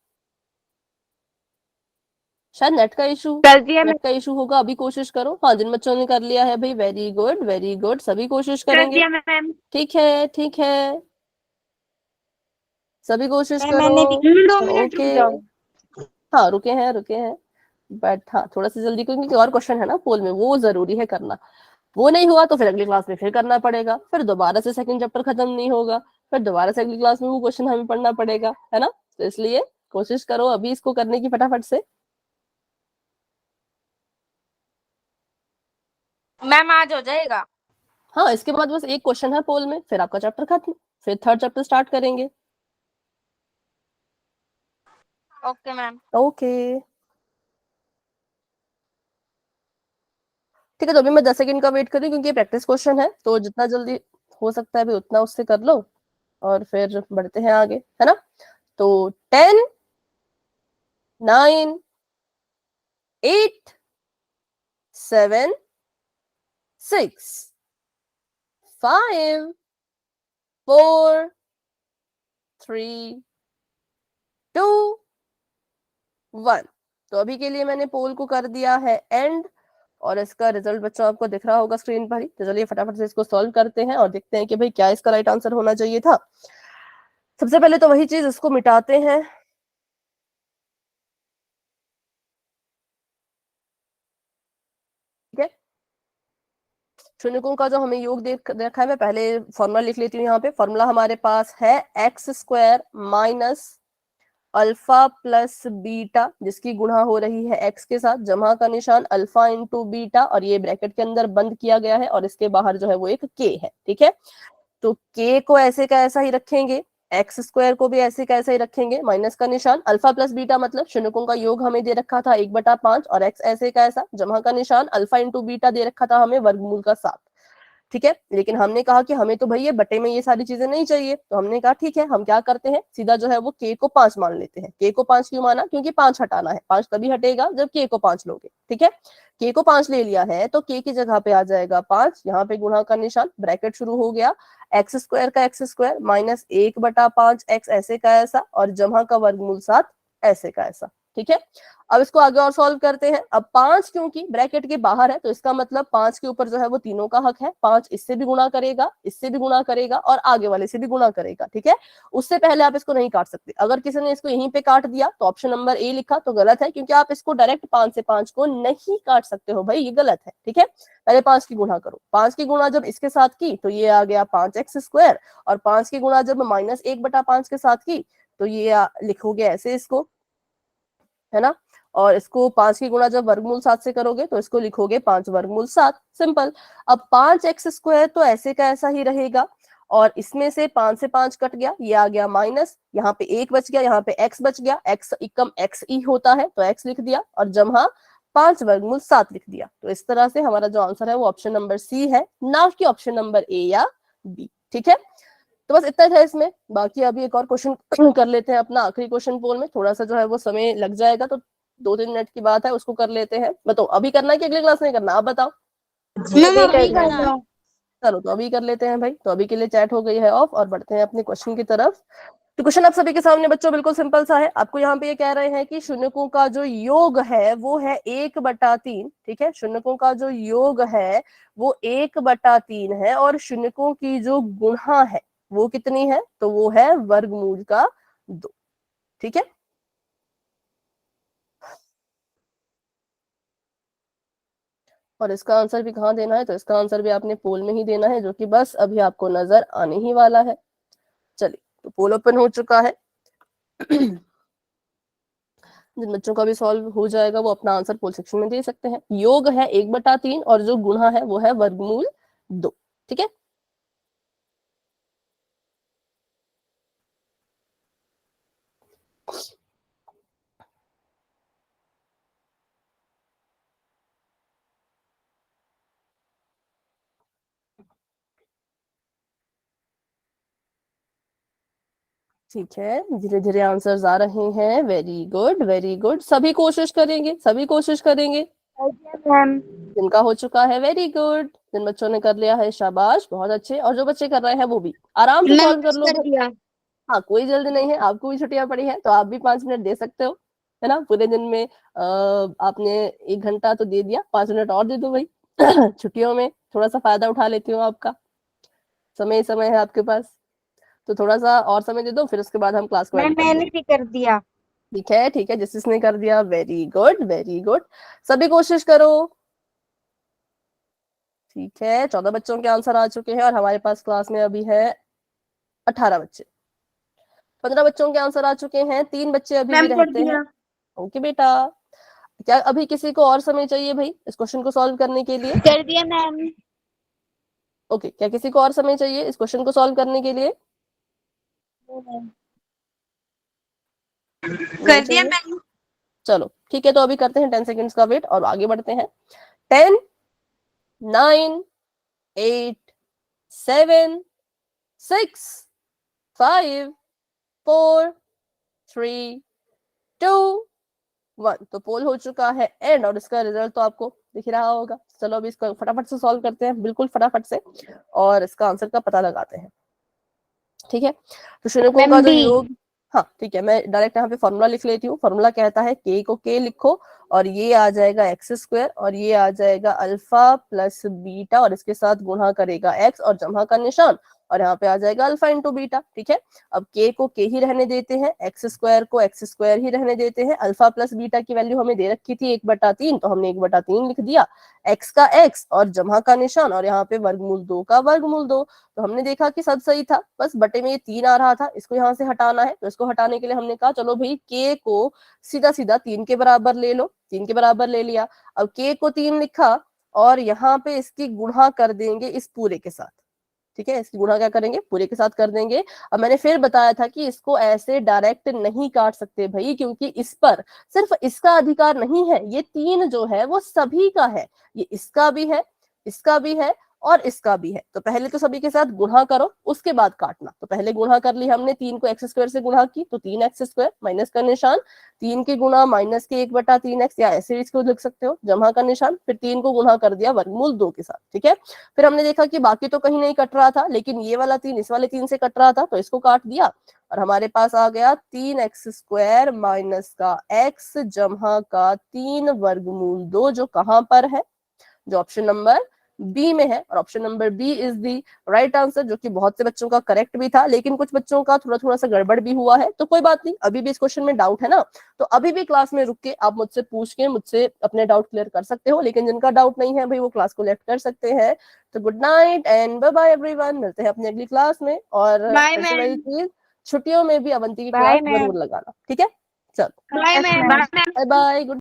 शायद नेट का इशू, कर दिया नेट का इशू होगा। अभी कोशिश करो। हाँ, जिन बच्चों ने कर लिया है भाई, वेरी गुड वेरी गुड, सभी कोशिश कर करेंगे। दिया मैम। ठीक है ठीक है, सभी कोशिश करो। मैंने भी 2 मिनट ओके, रुक जाओ। हाँ रुके हैं रुके हैं, बट हाँ थोड़ा सा जल्दी, क्योंकि और क्वेश्चन है ना पोल में, वो जरूरी है करना। वो नहीं हुआ तो फिर अगली क्लास में फिर करना पड़ेगा, फिर दोबारा से सेकंड चैप्टर खत्म नहीं होगा, फिर दोबारा से अगली क्लास में वो क्वेश्चन हमें पढ़ना पड़ेगा, है ना। तो इसलिए कोशिश करो अभी इसको करने की फटाफट से। मैम आज हो जाएगा। हाँ, इसके बाद बस एक क्वेश्चन है पोल में, फिर आपका चैप्टर खत्म, फिर थर्ड चैप्टर स्टार्ट करेंगे। Okay ma'am. ओके ठीक है, तो अभी मैं 10 सेकंड का वेट कर रही हूँ क्योंकि ये प्रैक्टिस क्वेश्चन है, तो जितना जल्दी हो सकता है अभी उतना उससे कर लो और फिर बढ़ते हैं आगे, है ना। तो 10 9 8 7 6 5 4 3 2 1। तो अभी के लिए मैंने पोल को कर दिया है एंड, और इसका रिजल्ट बच्चों आपको दिख रहा होगा स्क्रीन पर ही। तो चलिए फटाफट से इसको सॉल्व करते हैं और देखते हैं कि भाई क्या इसका राइट आंसर होना चाहिए था। सबसे पहले तो वही चीज, इसको मिटाते हैं। ठीक है, शून्यकों का जो हमें योग देख देखा है, मैं पहले फॉर्मूला लिख लेती हूँ। यहाँ पे फॉर्मूला हमारे पास है x² minus alpha plus beta, जिसकी गुणा हो रही है x के साथ, जमा का निशान अल्फा इंटू बीटा, और ये ब्रैकेट के अंदर बंद किया गया है और इसके बाहर जो है वो एक k है। ठीक है, तो k को ऐसे का ऐसा ही रखेंगे, x² को भी ऐसे का ऐसा ही रखेंगे, माइनस का निशान, अल्फा प्लस बीटा मतलब शून्यकों का योग हमें दे रखा था 1/5 और x ऐसे का ऐसा, जमा का निशान अल्फा इंटू बीटा दे रखा था हमें वर्गमूल का 7। ठीक है, लेकिन हमने कहा कि हमें तो भैया बटे में ये सारी चीजें नहीं चाहिए, तो हमने कहा ठीक है, हम क्या करते हैं, सीधा जो है वो k को 5 मान लेते हैं। k को 5 क्यों माना, क्योंकि 5 हटाना है, 5 तभी हटेगा जब k को 5 लोगे। ठीक है, k को 5 ले लिया है तो k की जगह पे आ जाएगा 5, यहाँ पे गुणा का निशान, ब्रैकेट शुरू हो गया, x² का x² माइनस 1/5 x ऐसे का ऐसा, और जमा का वर्गमूल 7 ऐसे का ऐसा। ठीक है, अब इसको आगे और सॉल्व करते हैं। अब 5 क्योंकि ब्रैकेट के बाहर है, तो इसका मतलब 5 के ऊपर जो है वो तीनों का हक है। 5 इससे भी गुणा करेगा, इससे भी गुणा करेगा और आगे वाले से भी गुणा करेगा। ठीक है, उससे पहले आप इसको नहीं काट सकते। अगर किसी ने इसको यहीं पे काट दिया तो ऑप्शन नंबर ए लिखा तो गलत है, क्योंकि आप इसको डायरेक्ट 5 से 5 को नहीं काट सकते हो भाई, ये गलत है। ठीक है, पहले 5 की गुणा करो। 5 की गुणा जब इसके साथ की तो ये आ गया 5x², और 5 की गुणा जब माइनस 1/5 के साथ की तो ये लिखोगे ऐसे इसको, है ना। और इसको 5 की गुणा जब वर्गमूल 7 से करोगे तो इसको लिखोगे 5 वर्गमूल 7, सिंपल। अब 5x² तो ऐसे का ऐसा ही रहेगा, और इसमें से 5 से 5 कट गया, ये आ गया माइनस, यहाँ पे 1 बच गया, यहाँ पे x बच गया, x एकम x ही होता है तो x लिख दिया, और जमा 5 वर्गमूल 7 लिख दिया। तो इस तरह से हमारा जो आंसर है वो ऑप्शन नंबर सी है, ना कि ऑप्शन नंबर ए या बी। ठीक है, तो बस इतना था इसमें। बाकी अभी एक और क्वेश्चन कर लेते हैं, अपना आखिरी क्वेश्चन पोल में। थोड़ा सा जो है वो समय लग जाएगा, तो 2-3 मिनट की बात है, उसको कर लेते हैं। बताओ अभी करना है कि अगली क्लास में करना, आप बताओ। मैम अभी करना। चलो तो अभी कर लेते हैं भाई। तो अभी के लिए चैट हो गई है ऑफ, और बढ़ते हैं अपने क्वेश्चन की तरफ। तो क्वेश्चन आप सभी के सामने बच्चों बिल्कुल सिंपल सा है। आपको यहाँ पे ये कह रहे हैं कि शून्यकों का जो योग है वो है 1/3। ठीक है, शून्यकों का जो योग है वो 1/3 है, और शून्यकों की जो गुणा है वो कितनी है, तो वो है वर्गमूल का 2। ठीक है, और इसका आंसर भी कहाँ देना है, तो इसका आंसर भी आपने पोल में ही देना है, जो कि बस अभी आपको नजर आने ही वाला है। चलिए, तो पोल ओपन हो चुका है। जिन बच्चों का भी सॉल्व हो जाएगा वो अपना आंसर पोल सेक्शन में दे सकते हैं। योग है 1/3 और जो गुणा है वो है वर्गमूल 2। ठीक है, ठीक है, धीरे धीरे आंसर्स आ रहे हैं। वेरी गुड वेरी गुड, सभी कोशिश करेंगे, सभी कोशिश करेंगे। मैम। जिनका हो चुका है वेरी गुड, जिन बच्चों ने कर लिया है शाबाश, बहुत अच्छे। और जो बच्चे कर रहे हैं वो भी आराम से सॉल्व कर लो कर दिया। हाँ, कोई जल्दी नहीं है, आपको भी छुट्टियां पड़ी है तो आप भी 5 मिनट दे सकते हो, है ना। पूरे दिन में आपने 1 घंटा तो दे दिया, 5 मिनट और दे दो भाई। छुट्टियों में थोड़ा सा फायदा उठा लेती हूँ आपका, समय समय है आपके पास, तो थोड़ा सा और समय दे दो, फिर उसके बाद हम क्लास को एंड कर मैंने देंगे। भी कर दिया। ठीक है ठीक है, जिसने कर दिया वेरी गुड वेरी गुड, सभी कोशिश करो। ठीक है, 14 बच्चों के आंसर आ चुके हैं, और हमारे पास क्लास में अभी है 18 बच्चे। 15 बच्चों के आंसर आ चुके हैं, 3 बच्चे अभी भी मैम कर रहते हैं। दिया। ओके बेटा, क्या अभी किसी को और समय चाहिए भाई इस क्वेश्चन को सॉल्व करने के लिए? कर दिया मैम। ओके, क्या किसी को और समय चाहिए इस क्वेश्चन को सॉल्व करने के लिए? कर दिया मैंने। चलो ठीक है, तो अभी करते हैं 10 सेकेंड्स का वेट और आगे बढ़ते हैं। 10, 9, 8, 7, 6, 5, 4, 3, 2, 1। तो पोल हो चुका है एंड, और इसका रिजल्ट तो आपको दिख रहा होगा। चलो अभी इसको फटाफट से सॉल्व करते हैं, बिल्कुल फटाफट से, और इसका आंसर का पता लगाते हैं। ठीक है, तो शुनकों का जो योग, हाँ ठीक है, मैं डायरेक्ट यहाँ पे फॉर्मूला लिख लेती हूँ। फॉर्मूला कहता है k को k लिखो और ये आ जाएगा एक्स स्क्वायर और ये आ जाएगा अल्फा प्लस बीटा और इसके साथ गुणा करेगा x और जमा का निशान और यहाँ पे आ जाएगा अल्फा इंटू बीटा। ठीक है, अब k को k ही रहने देते हैं, एक्स स्क्वायर को एक्स स्क्वायर ही रहने देते हैं। अल्फा प्लस बीटा की वैल्यू हमें दे रखी थी 1/3, तो हमने 1/3 लिख दिया। x का x और जमा का निशान और यहाँ पे वर्गमूल 2 का वर्गमूल 2। तो हमने देखा कि सब सही था, बस बटे में ये 3 आ रहा था, इसको यहाँ से हटाना है। तो इसको हटाने के लिए हमने कहा चलो भाई k को सीधा सीधा 3 के बराबर ले लो। 3 के बराबर ले लिया। अब k को 3 लिखा और यहाँ पे इसकी गुणा कर देंगे इस पूरे के साथ। ठीक है, इसकी गुणा क्या करेंगे, पूरे के साथ कर देंगे। अब मैंने फिर बताया था कि इसको ऐसे डायरेक्ट नहीं काट सकते भाई, क्योंकि इस पर सिर्फ इसका अधिकार नहीं है, ये 3 जो है वो सभी का है, ये इसका भी है, इसका भी है और इसका भी है। तो पहले तो सभी के साथ गुणा करो, उसके बाद काटना। तो पहले गुणा कर ली हमने, 3 को एक्स स्क्वायर से गुणा की तो 3x स्क्वायर माइनस का निशान, 3 के गुणा माइनस के 1/3x, या ऐसे इसको लिख सकते हो जमा का निशान, फिर 3 को गुणा कर दिया वर्गमूल 2 के साथ। ठीक है, फिर हमने देखा कि बाकी तो कहीं नहीं कट रहा था, लेकिन ये वाला 3 इस वाले 3 से कट रहा था, तो इसको काट दिया और हमारे पास आ गया 3x स्क्वायर माइनस का x जमा का 3 वर्गमूल 2, जो कहां पर है, जो ऑप्शन नंबर बी में है। और option number B is the right answer, जो कि बहुत से बच्चों का करेक्ट भी था, लेकिन कुछ बच्चों का थोड़ा थोड़ा सा गड़बड़ भी हुआ है। तो कोई बात नहीं, अभी भी इस क्वेश्चन में डाउट है ना, तो अभी भी क्लास में रुक के आप मुझसे पूछ के मुझसे अपने डाउट क्लियर कर सकते हो। लेकिन जिनका डाउट नहीं है भाई, वो क्लास को लेफ्ट कर सकते हैं। तो good night and bye bye everyone, मिलते हैं अपनी अगली क्लास में। और बाय सबसे बड़ी मैम। चीज, छुट्टियों में भी अवंती की बाय क्लास मैम। जरूर लगाना। ठीक है, चलो bye ma'am. Bye bye, good